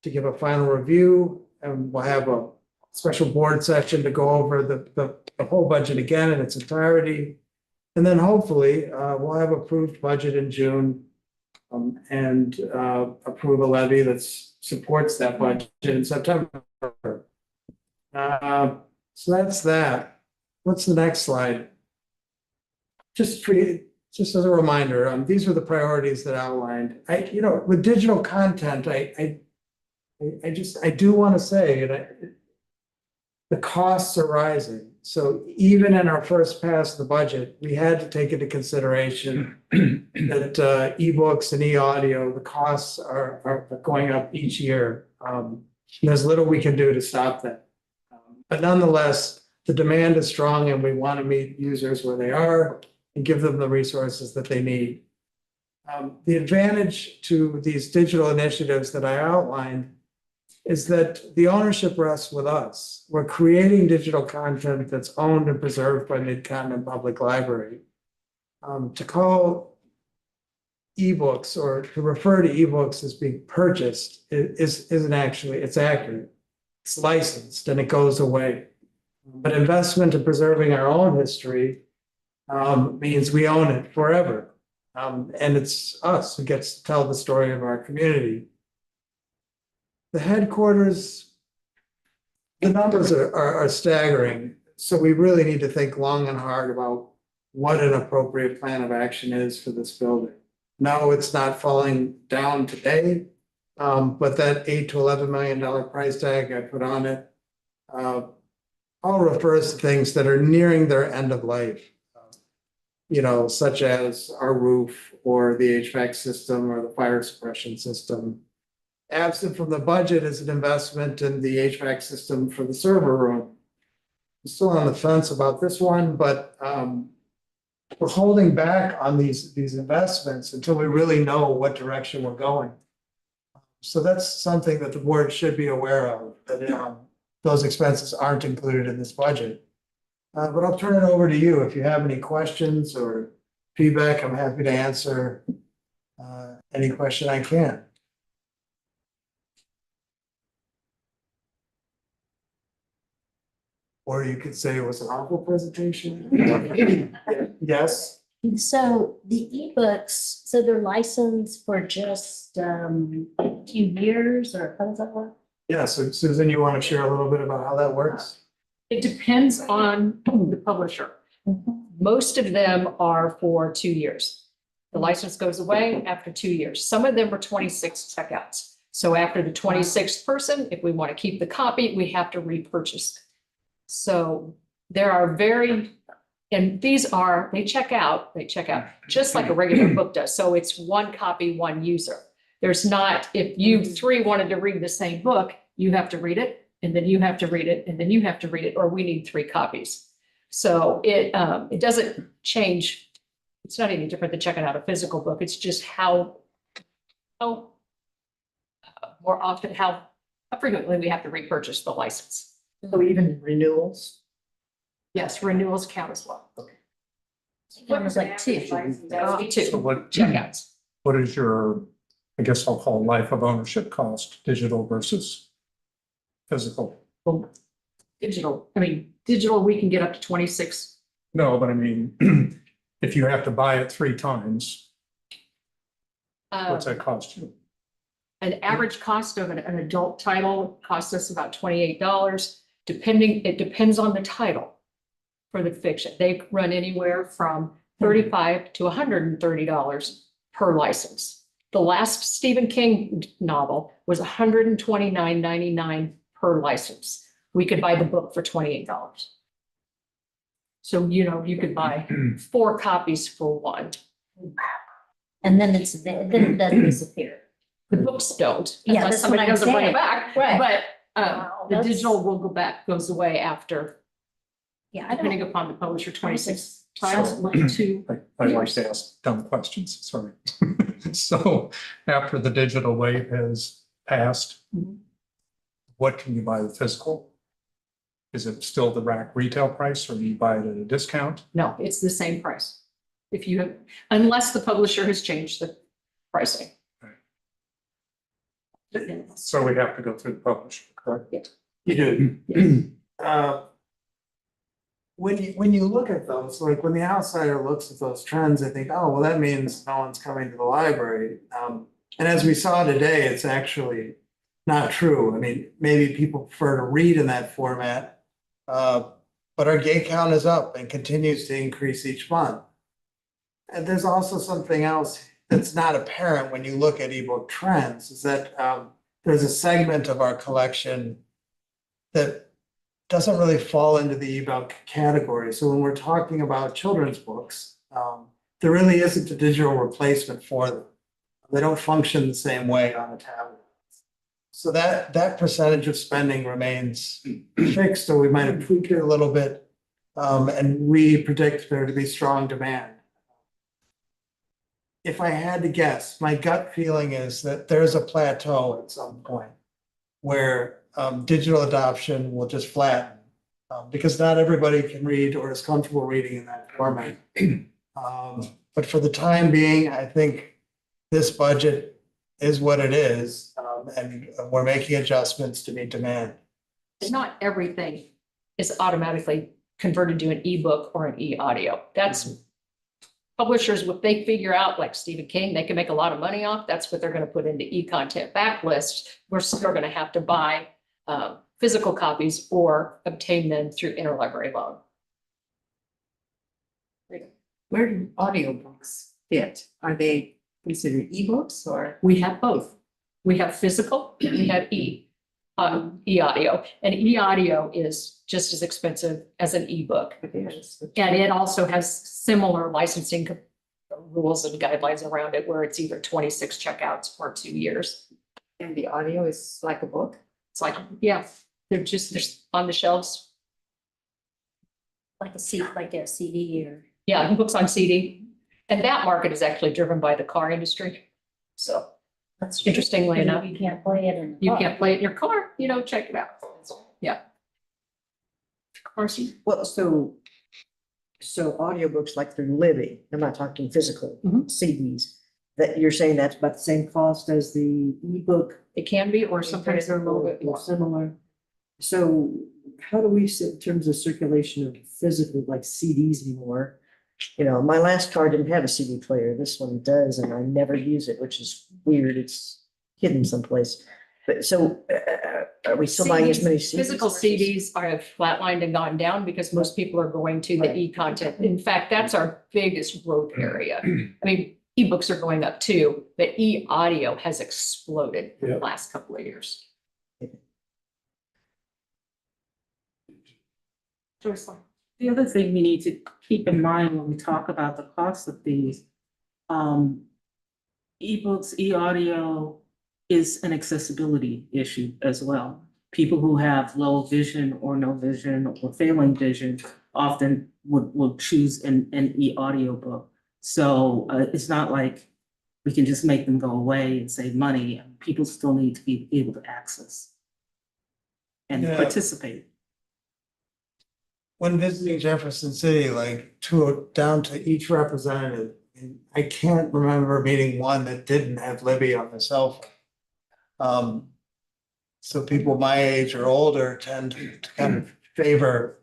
to give a final review, and we'll have a special board session to go over the whole budget again in its entirety. And then hopefully, we'll have approved budget in June, and approve a levy that supports that budget in September. So that's that. What's the next slide? Just as a reminder, these were the priorities that I outlined. With digital content, I do want to say that the costs are rising. So even in our first pass of the budget, we had to take into consideration that ebooks and e-audio, the costs are going up each year. There's little we can do to stop that. But nonetheless, the demand is strong, and we want to meet users where they are and give them the resources that they need. The advantage to these digital initiatives that I outlined is that the ownership rests with us. We're creating digital content that's owned and preserved by Mid-Continent Public Library. To call ebooks or to refer to ebooks as being purchased isn't actually, it's accurate. It's licensed and it goes away. But investment in preserving our own history means we own it forever. And it's us who gets to tell the story of our community. The headquarters, the numbers are staggering. So we really need to think long and hard about what an appropriate plan of action is for this building. No, it's not falling down today, but that $8 to $11 million price tag I put on it all refers to things that are nearing their end of life. You know, such as our roof or the HVAC system or the fire suppression system. Absent from the budget is an investment in the HVAC system for the server room. I'm still on the fence about this one, but we're holding back on these investments until we really know what direction we're going. So that's something that the board should be aware of, that those expenses aren't included in this budget. But I'll turn it over to you. If you have any questions or feedback, I'm happy to answer any question I can. Or you could say it was an awful presentation. Yes. So the ebooks, so they're licensed for just a few years, or how does that work? Yeah, so Susan, you want to share a little bit about how that works? It depends on the publisher. Most of them are for 2 years. The license goes away after 2 years. Some of them are 26 checkouts. So after the 26th person, if we want to keep the copy, we have to repurchase it. So there are and these are, they check out just like a regular book does. So it's one copy, one user. There's not, if you three wanted to read the same book, you have to read it, and then you have to read it, and then you have to read it, or we need 3 copies. So it doesn't change. It's not any different than checking out a physical book. It's just how more often, how frequently we have to repurchase the license. So even renewals? Yes, renewals count as well. It was like 2. So what, Checkouts. what is your, I guess I'll call life of ownership cost, digital versus physical? Well, digital, we can get up to 26. No, but I mean, if you have to buy it 3 times, what's that cost you? An average cost of an adult title costs us about $28. It depends on the title for the fiction. They run anywhere from $35 to $130 per license. The last Stephen King novel was $129.99 per license. We could buy the book for $28. So, you could buy 4 copies for one. And then then it doesn't disappear. The books don't, Yeah, unless that's somebody what I'm doesn't bring it saying. back. Right. But Wow, the that's- digital will goes away after, Yeah, depending upon the publisher, 26 So- times, like 2. I like to ask dumb questions, sorry. So after the digital wave has passed, Mhm. what can you buy with physical? Is it still the rack retail price, or do you buy it at a discount? No, it's the same price. Unless the publisher has changed the pricing. So we have to go through the publisher, correct? You do. When you look at those, like when the outsider looks at those trends, I think, oh, well, that means no one's coming to the library. And as we saw today, it's actually not true. I mean, maybe people prefer to read in that format. But our gate count is up and continues to increase each month. And there's also something else that's not apparent when you look at ebook trends, is that there's a segment of our collection that doesn't really fall into the ebook category. So when we're talking about children's books, there really isn't a digital replacement for them. They don't function the same way on a tablet. So that percentage of spending remains fixed, or we might have tweaked it a little bit. And we predict there to be strong demand. If I had to guess, my gut feeling is that there's a plateau at some point where digital adoption will just flatten, because not everybody can read or is comfortable reading in that format. But for the time being, I think this budget is what it is, and we're making adjustments to meet demand. And not everything is automatically converted to an ebook or an e-audio. That's publishers, what they figure out, like Stephen King, they can make a lot of money off. That's what they're going to put into e-content backlist. We're still going to have to buy physical copies or obtain them through interlibrary loan. Where do audiobooks fit? Are they considered ebooks or? We have both. We have physical, and we have e-audio, and e-audio is just as expensive as an ebook. And it also has similar licensing rules and guidelines around it, where it's either 26 checkouts or 2 years. And the audio is like a book? It's like, yeah, they're on the shelves. Like a CD or. Yeah, books on CD. And that market is actually driven by the car industry. So That's true. interestingly enough, You can't play it in. the you car. can't play it in your car, check it out. Yeah. Carson? Well, so audiobooks like through Libby, I'm not talking physical Mhm. CDs, that you're saying that's about the same cost as the ebook? It can be, or sometimes they're a little bit or more. similar. So how do we sit in terms of circulation of physical, like CDs anymore? My last car didn't have a CD player. This one does, and I never use it, which is weird. It's hidden someplace. But so are we still buying as many CDs? Physical CDs have flatlined and gone down because most people are going to the Right. e-content. In fact, that's our biggest growth area. I mean, ebooks are going up too, but e-audio has exploded in the last couple of years. Joycelyn? The other thing we need to keep in mind when we talk about the cost of these, ebooks, e-audio is an accessibility issue as well. People who have low vision or no vision or failing vision often would choose an e-audio book. So it's not like we can just make them go away and save money. People still need to be able to access and Yeah. participate. When visiting Jefferson City, like down to each representative, and I can't remember meeting one that didn't have Libby on the cell phone. So people my age or older tend to kind of favor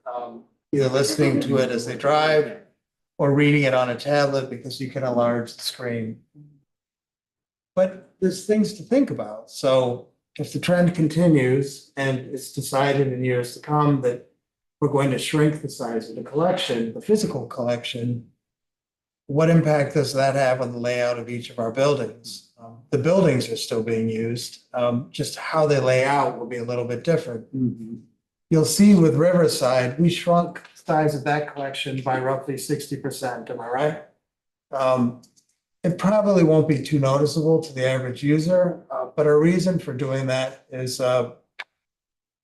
either listening to it as they drive or reading it on a tablet because you can enlarge the screen. But there's things to think about. So if the trend continues and it's decided in years to come that we're going to shrink the size of the collection, the physical collection, what impact does that have on the layout of each of our buildings? The buildings are still being used, just how they lay out will be a little bit different. You'll see with Riverside, we shrunk the size of that collection by roughly 60%, am I right? It probably won't be too noticeable to the average user, but our reason for doing that is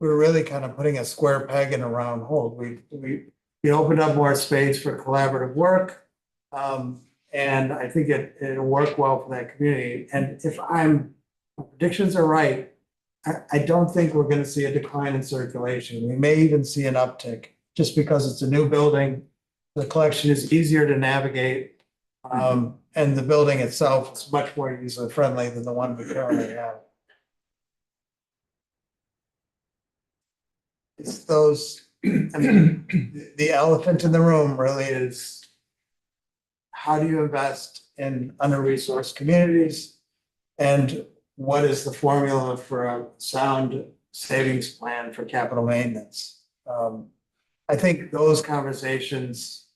we're really kind of putting a square peg in a round hole. We opened up more space for collaborative work. And I think it'll work well for that community. And if predictions are right, I don't think we're gonna see a decline in circulation. We may even see an uptick just because it's a new building. The collection is easier to navigate. And the building itself is much more user friendly than the one we currently have. It's those, I mean, the elephant in the room really is how do you invest in under-resourced communities? And what is the formula for a sound savings plan for capital maintenance? I think those conversations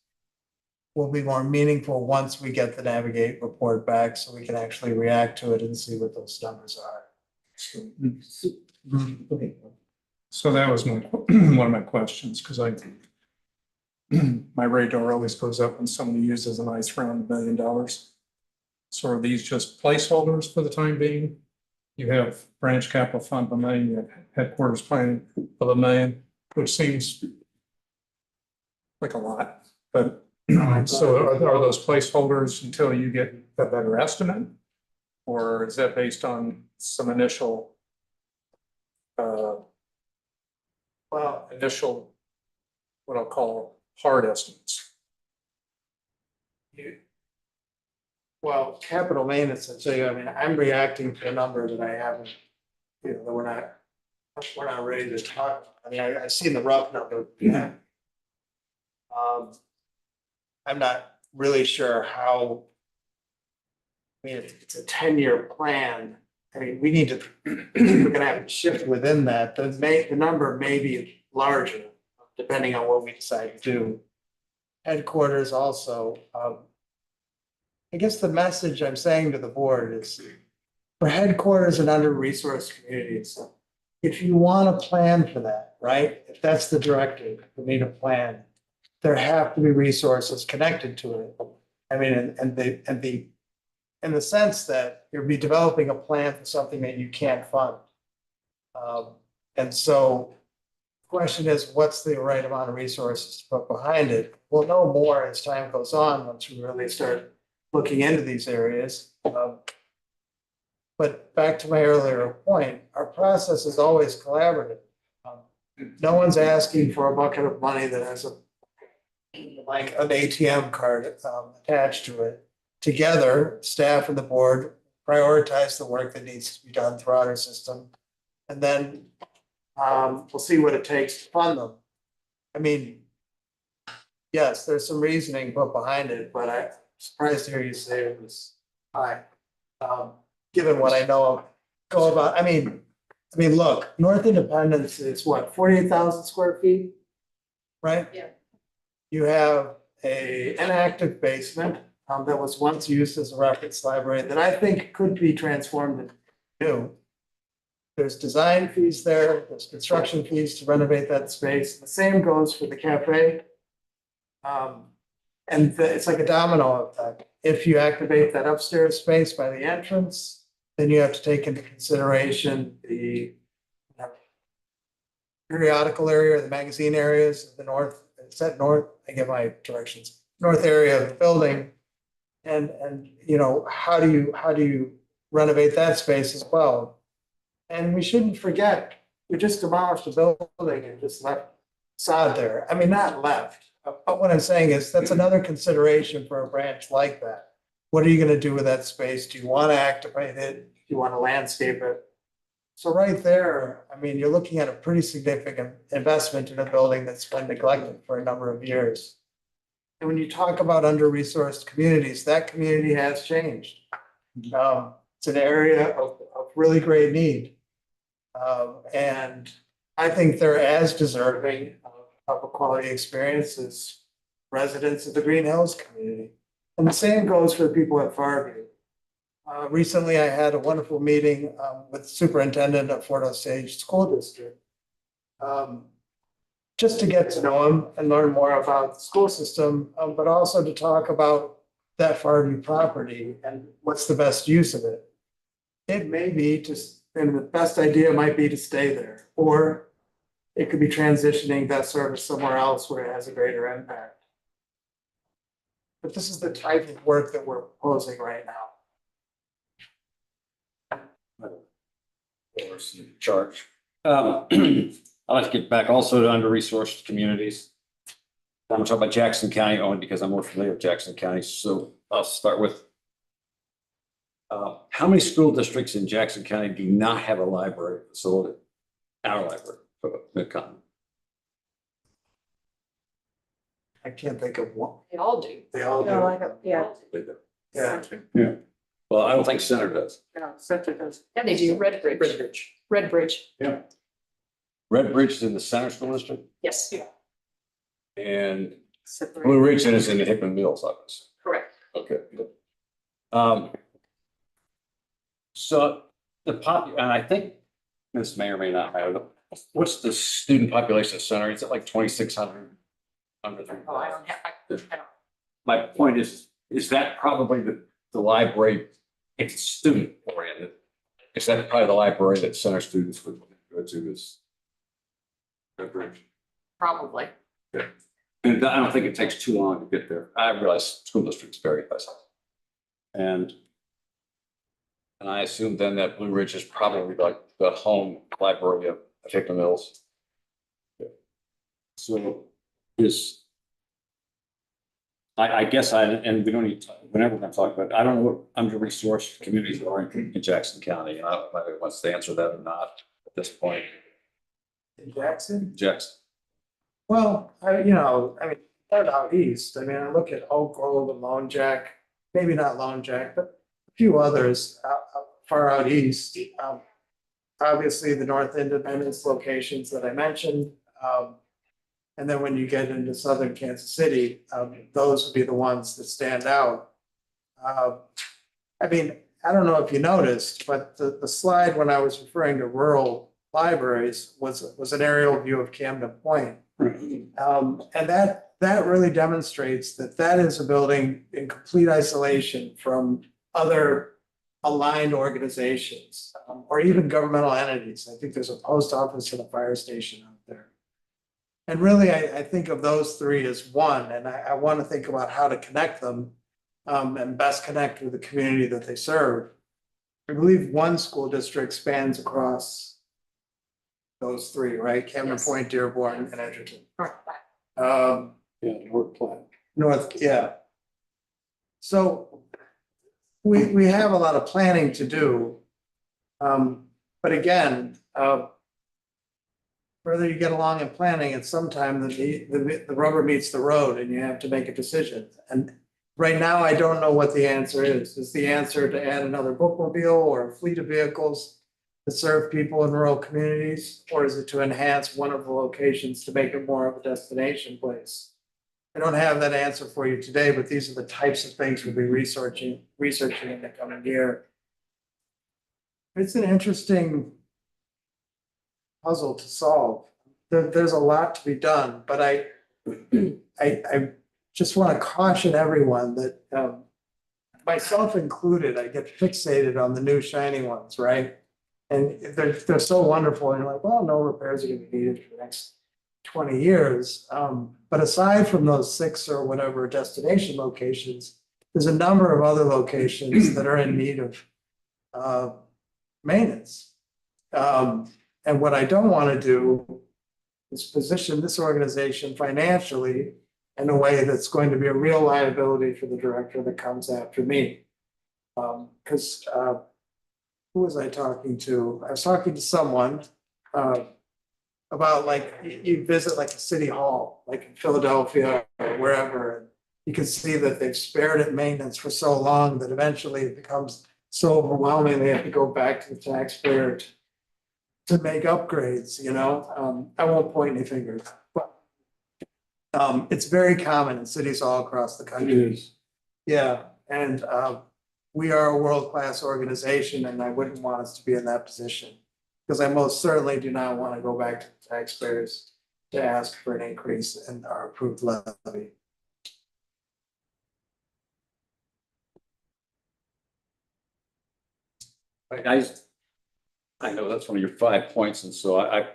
will be more meaningful once we get the Navigate report back so we can actually react to it and see what those numbers are. Okay. So that was one of my questions, because my radar always goes up when somebody uses a nice round $1 million. So are these just placeholders for the time being? You have branch capital fund of $1 million, you have headquarters planning of $1 million, which seems like a lot, but so are those placeholders until you get a better estimate? Or is that based on some initial what I'll call hard estimates? Well, capital maintenance, I'd say, I mean, I'm reacting to a number that I haven't, that we're not ready to talk. About. I mean, I've seen the rough number. I'm not really sure how. I mean, it's a 10-year plan. I mean, we need to, we're gonna have to shift within that. The number may be larger, depending on what we decide to do. Headquarters also, I guess the message I'm saying to the board is for headquarters and under-resourced communities, if you want a plan for that, right? If that's the directive, we need a plan. There have to be resources connected to it. I mean, in the sense that you'll be developing a plan for something that you can't fund. And so the question is, what's the right amount of resources to put behind it? We'll know more as time goes on, once we really start looking into these areas. But back to my earlier point, our process is always collaborative. No one's asking for a bucket of money that has like an ATM card attached to it. Together, staff and the board prioritize the work that needs to be done throughout our system. And then we'll see what it takes to fund them. I mean, yes, there's some reasoning put behind it, but I'm surprised to hear you say it was high. Given what I know go about, I mean, look, North Independence is what, 48,000 square feet? Right? Yeah. You have an active basement that was once used as a reference library that I think could be transformed into new. There's design fees there, there's construction fees to renovate that space. The same goes for the cafe. It's like a domino effect. If you activate that upstairs space by the entrance, then you have to take into consideration the periodical area, the magazine areas, the north, is that north? I get my directions. North area of the building. And how do you renovate that space as well? And we shouldn't forget, we just demolished a building and just left sod there. I mean, not left, but what I'm saying is that's another consideration for a branch like that. What are you gonna do with that space? Do you want to activate it? Do you want to landscape it? So right there, I mean, you're looking at a pretty significant investment in a building that's been neglected for a number of years. And when you talk about under-resourced communities, that community has changed. It's an area of really great need. And I think they're as deserving of a quality experience as residents of the Green Hills community. And the same goes for the people at Farview. Recently, I had a wonderful meeting with the superintendent of Fort Osage School District. Just to get to know him and learn more about the school system, but also to talk about that Farview property and what's the best use of it. It may be just, and the best idea might be to stay there, or it could be transitioning that service somewhere else where it has a greater impact. But this is the type of work that we're proposing right now. Charge. I'd like to get back also to under-resourced communities. I'm talking about Jackson County only because I'm more familiar with Jackson County. So I'll start with how many school districts in Jackson County do not have a library facility? Our library for Mid-Continent. I can't think of one. They all do. They all No, I do. don't, yeah. Yeah. Well, I don't think Center does. Yeah, they do. Redbridge. Redbridge. Red Bridge is in the Center School District Yes, and Blue Ridge is in the Hickman Mills office. correct. Okay. So and I think this may or may not matter. What's the student population of Center? Is it like 2,600? Under 3,000? Oh, I don't have, I don't. My point is that probably the library, if it's student oriented, is that probably the library that Center students would go to is Red Bridge? Probably. Yeah. And I don't think it takes too long to get there. I realize school districts vary by size. And I assume then that Blue Ridge is probably like the home library of Hickman Mills. Yeah. So I guess and we don't need, whenever we're gonna talk about it, I don't know what under-resourced communities are in Jackson County. And I don't know if anybody wants to answer that or not at this point. In Jackson? Jackson. Well, I mean, start out east. I mean, I look at Oak Grove and Lone Jack, maybe not Lone Jack, but a few others far out east. Obviously, the North Independence locations that I mentioned. And then when you get into southern Kansas City, those would be the ones that stand out. I mean, I don't know if you noticed, but the slide when I was referring to rural libraries was an aerial view of Camden Point. And that really demonstrates that is a building in complete isolation from other aligned organizations, or even governmental entities. I think there's a post office and a fire station out there. And really, I think of those three as one, and I want to think about how to connect them, and best connect with the community that they serve. I believe one school district spans across those three, right? Cameron Yes. Point, Dearborn, and Edgerton. Yeah, North Platte. North, yeah. So we have a lot of planning to do. But again, further you get along in planning, at some time the rubber meets the road and you have to make a decision. And right now, I don't know what the answer is. Is the answer to add another bookmobile or a fleet of vehicles to serve people in rural communities? Or is it to enhance one of the locations to make it more of a destination place? I don't have that answer for you today, but these are the types of things we'll be researching in the coming year. It's an interesting puzzle to solve. There's a lot to be done, but I just want to caution everyone that, myself included, I get fixated on the new shiny ones, right? And they're so wonderful, and you're like, well, no repairs are gonna be needed for the next 20 years. But aside from those 6 or whatever destination locations, there's a number of other locations that are in need of maintenance. And what I don't want to do is position this organization financially in a way that's going to be a real liability for the director that comes after me. Because who was I talking to? I was talking to someone about, like, you visit like a city hall, like in Philadelphia or wherever, and you can see that they've spared it maintenance for so long that eventually it becomes so overwhelming they have to go back to the taxpayer to make upgrades, you know? I won't point any fingers, but it's very common in cities all across the country. Yeah, and we are a world-class organization, and I wouldn't want us to be in that position. Because I most certainly do not want to go back to the taxpayers to ask for an increase in our approved levy. I know that's one of your 5 points, and so I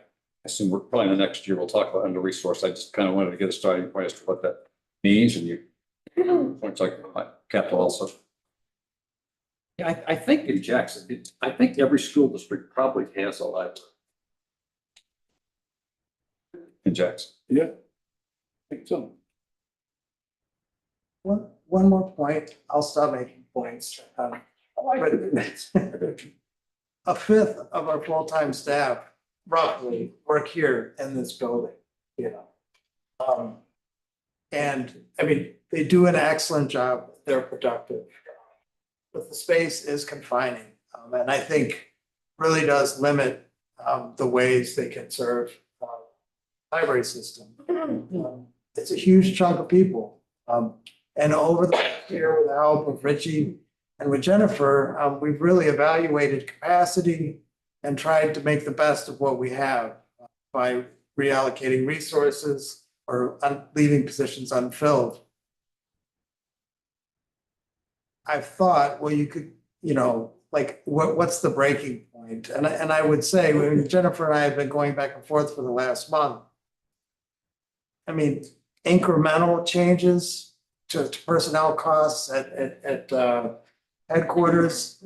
assume we're probably in the next year, we'll talk about under-resourced. I just kind of wanted to get a starting point as to what that means, and you points like capital also. Yeah, I think in Jackson, I think every school district probably has a library. In Jackson. Yeah. I think so. One more point, I'll stop making points. But a fifth of our full-time staff roughly work here in this building, you know. And I mean, they do an excellent job, they're productive. But the space is confining, and I think really does limit the ways they can serve library system. It's a huge chunk of people. And over the past year, with the help of Richie and with Jennifer, we've really evaluated capacity and tried to make the best of what we have by reallocating resources or leaving positions unfilled. I've thought, well, you could, you know, like, what's the breaking point? And I would say, when Jennifer and I have been going back and forth for the last month, I mean, incremental changes to personnel costs at headquarters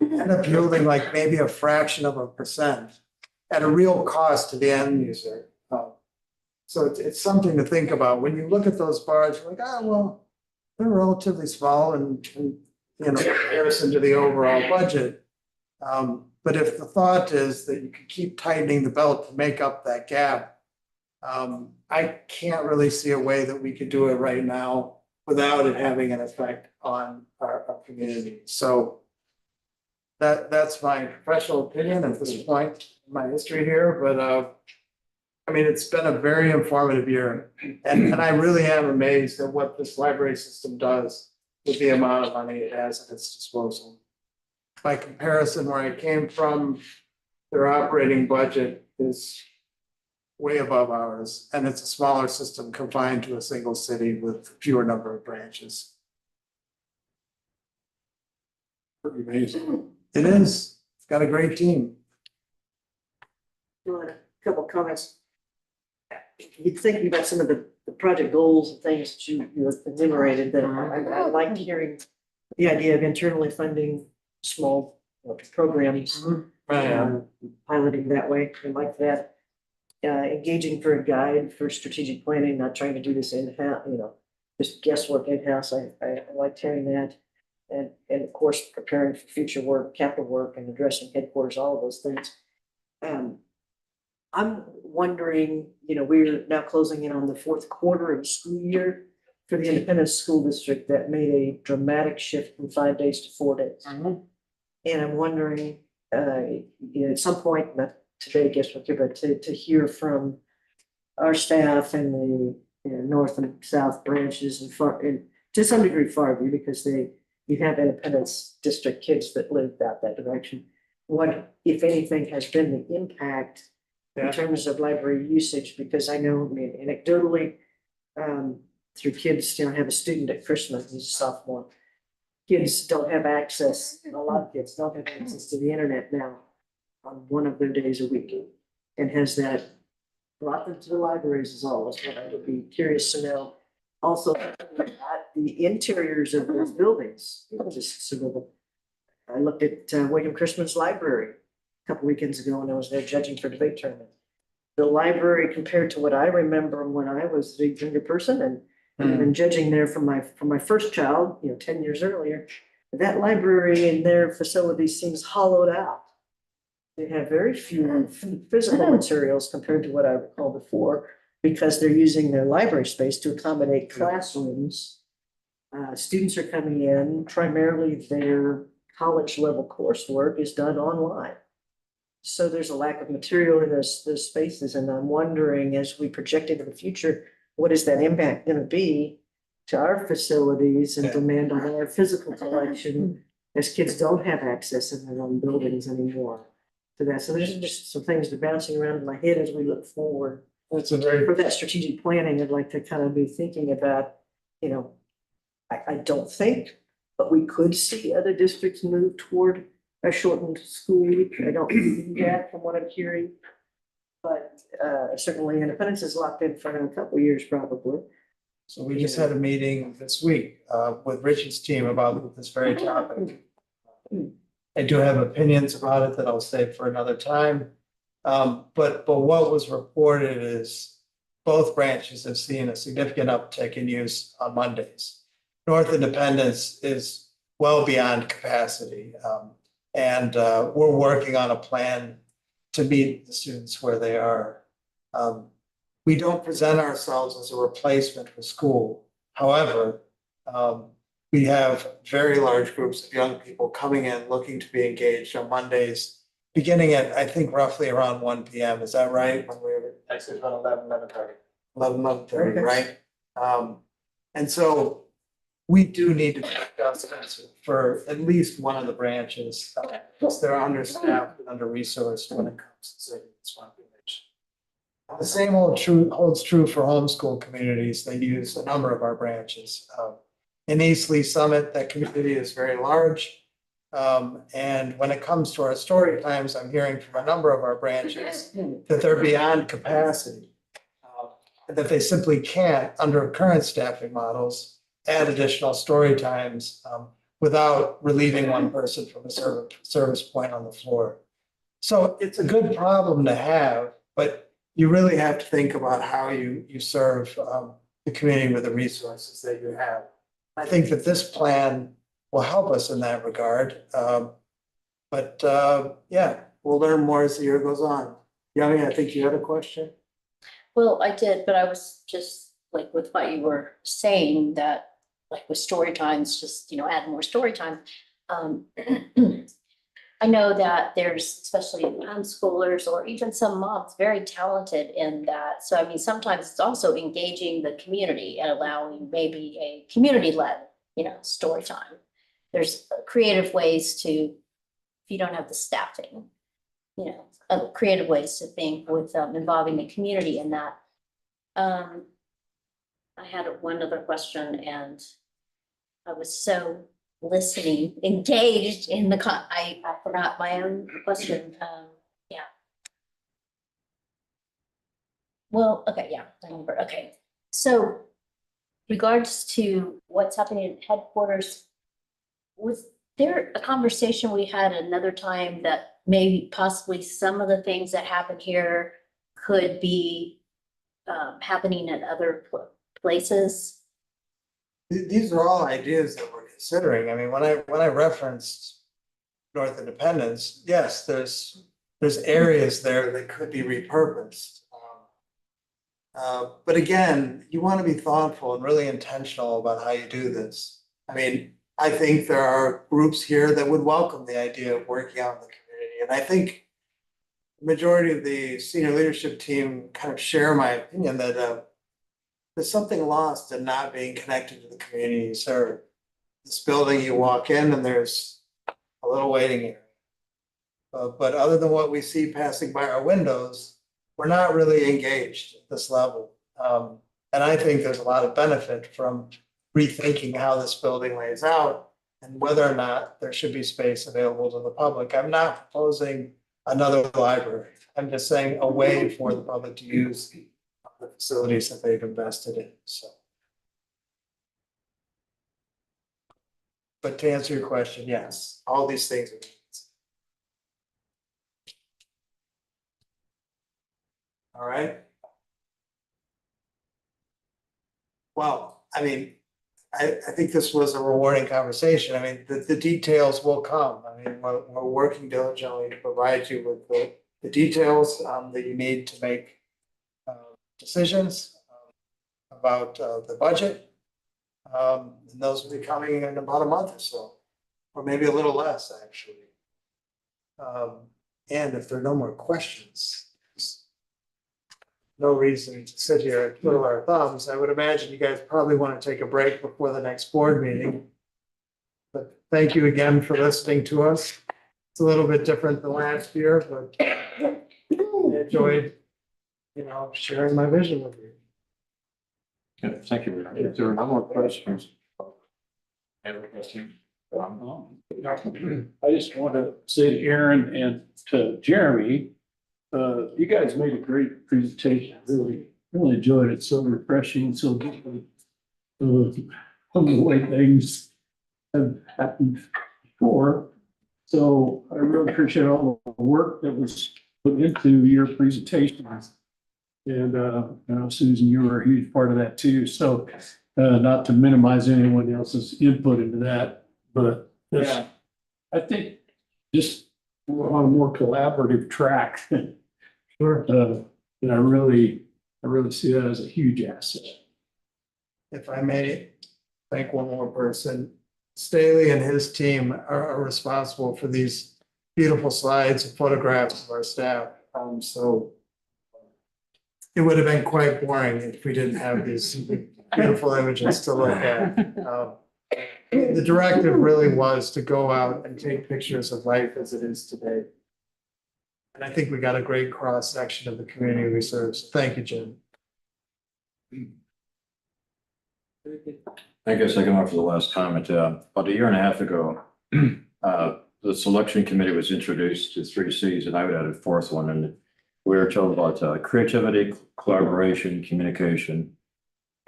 end up yielding like maybe a fraction of 1% at a real cost to the end user. So it's something to think about. When you look at those bars, you're like, well, they're relatively small and, you know, in comparison to the overall budget. But if the thought is that you can keep tightening the belt to make up that gap, I can't really see a way that we could do it right now without it having an effect on our community. So that's my professional opinion at this point in my history here, but, I mean, it's been a very informative year, and I really am amazed at what this library system does with the amount of money it has at its disposal. By comparison, where I came from, their operating budget is way above ours, and it's a smaller system confined to a single city with fewer number of branches. Pretty amazing. It is, it's got a great team. A couple of comments. You're thinking about some of the project goals and things that you enumerated, that I liked hearing the idea of internally funding small programs, piloting that way. I like that. Engaging for a guide for strategic planning, not trying to do this in-house, you know, just guesswork in-house. I liked hearing that. And of course, preparing for future work, capital work, and addressing headquarters, all of those things. I'm wondering, you know, we're now closing in on the fourth quarter of the school year for the independent school district that made a dramatic shift from 5 days to 4 days. And I'm wondering, you know, at some point, not today, guess what, but to hear from our staff and the, you know, north and south branches and to some degree Farview, because you have independence district kids that live out that direction. What, if anything, has been the impact in terms of library usage? Because I know, I mean, anecdotally, through kids, you know, I have a student at Christmas, he's a sophomore. Kids don't have access, a lot of kids don't have access to the internet now on one of their days a week. And has that brought them to the libraries is all, that's what I would be curious to know. Also, at the interiors of those buildings, you know, just sort of, I looked at William Christman's library a couple weekends ago when I was there judging for debate tournament. The library compared to what I remember when I was a younger person and judging there from my first child, you know, 10 years earlier, that library and their facility seems hollowed out. They have very few physical materials compared to what I recall before, because they're using their library space to accommodate classrooms. Students are coming in, primarily their college level coursework is done online. So there's a lack of material in those spaces, and I'm wondering, as we project into the future, what is that impact going to be to our facilities and demand on our physical collection as kids don't have access in their own buildings anymore to that? So there's just some things that are bouncing around in my head as we look forward. That's a very, For that strategic planning, I'd like to kind of be thinking about, you know, I don't think, but we could see other districts move toward a shortened school week. I don't see that from what I'm hearing. But certainly Independence is locked in for a couple of years probably. so we just had a meeting this week with Richard's team about this very topic. I do have opinions about it that I'll save for another time. But what was reported is both branches have seen a significant uptick in use on Mondays. North Independence is well beyond capacity. And we're working on a plan to meet the students where they are. We don't present ourselves as a replacement for school. However, we have very large groups of young people coming in looking to be engaged on Mondays, beginning at, I think, roughly around 1 p.m. Is that right? When we were actually about 11:30, right? And so we do need to make adjustments for at least one of the branches, because they're understaffed and under-resourced when it comes to serving this population. The same holds true for homeschool communities. They use a number of our branches. In East Lee Summit, that community is very large. And when it comes to our story times, I'm hearing from a number of our branches that they're beyond capacity. That they simply can't, under current staffing models, add additional story times without relieving one person from a service point on the floor. So it's a good problem to have, but you really have to think about how you serve the community with the resources that you have. I think that this plan will help us in that regard. But yeah, we'll learn more as the year goes on. Yummy, I think you had a question? Well, I did, but I was just like with what you were saying that like with story times, just, add more story time. I know that there's especially homeschoolers or even some moms very talented in that. So I mean, sometimes it's also engaging the community and allowing maybe a community-led, story time. There's creative ways to, if you don't have the staffing, creative ways to think with involving the community in that. I had one other question and I was so listening, engaged in the I forgot my own question. Yeah. Well, okay, yeah, I remember. Okay. So regards to what's happening at headquarters, was there a conversation we had another time that maybe possibly some of the things that happen here could be happening at other places? These are all ideas that we're considering. I mean, when I referenced North Independence, yes, there's areas there that could be repurposed. But again, you want to be thoughtful and really intentional about how you do this. I mean, I think there are groups here that would welcome the idea of working out in the community. And I think the majority of the senior leadership team kind of share my opinion that there's something lost in not being connected to the community you serve. This building, you walk in and there's a little waiting area. But other than what we see passing by our windows, we're not really engaged at this level. And I think there's a lot of benefit from rethinking how this building lays out and whether or not there should be space available to the public. I'm not proposing another library. I'm just saying a way for the public to use the facilities that they've invested in, so. But to answer your question, yes, all these things are. All right. Well, I mean, I think this was a rewarding conversation. I mean, the details will come. I mean, we're working diligently to provide you with the details that you need to make decisions about the budget. And those will be coming in about a month or so, or maybe a little less, actually. And if there are no more questions, no reason to sit here and twiddle our thumbs. I would imagine you guys probably want to take a break before the next board meeting. But thank you again for listening to us. It's a little bit different than last year, but I enjoyed, sharing my vision with you. Yeah, thank you. If there are no more questions. Any other questions? I just want to say to Aaron and to Jeremy, you guys made a great presentation. Really enjoyed it. So refreshing, so different from the way things have happened before. So I really appreciate all the work that was put into your presentation. And Susan, you were a huge part of that too. So not to minimize anyone else's input into that, but Yeah. I think just we're on a more collaborative track. Sure. And I really see that as a huge asset. If I may thank one more person, Staley and his team are responsible for these beautiful slides and photographs of our staff. So it would have been quite boring if we didn't have these beautiful images to look at. The directive really was to go out and take pictures of life as it is today. And I think we got a great cross section of the community we serve. So thank you, Jim. I guess I can offer the last comment. About a year and a half ago, the selection committee was introduced to 3 Cs, and I would add a 4th one. And we were told about creativity, collaboration, communication,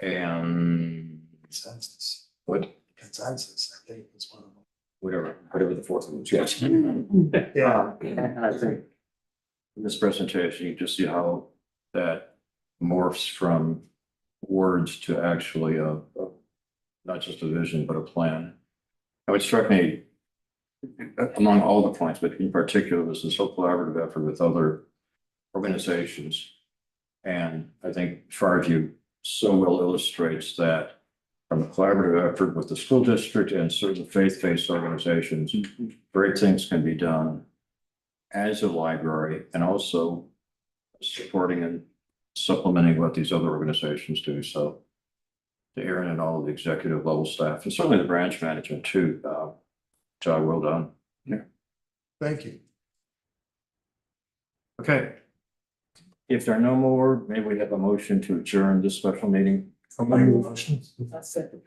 and Consensus. what? Consensus, I think, is one of them. Whatever the 4th one was. Yes. Yeah. And I think in this presentation, you just see how that morphs from words to actually a not just a vision, but a plan. And what struck me among all the points, but in particular, was this whole collaborative effort with other organizations. And I think Fairview so well illustrates that from a collaborative effort with the school district and certain faith-based organizations, great things can be done as a library and also supporting and supplementing what these other organizations do. So to Aaron and all of the executive level staff, and certainly the branch management too, job well done. Thank you. Okay. If there are no more, maybe we have a motion to adjourn this special meeting. I'll make a motion. That's it.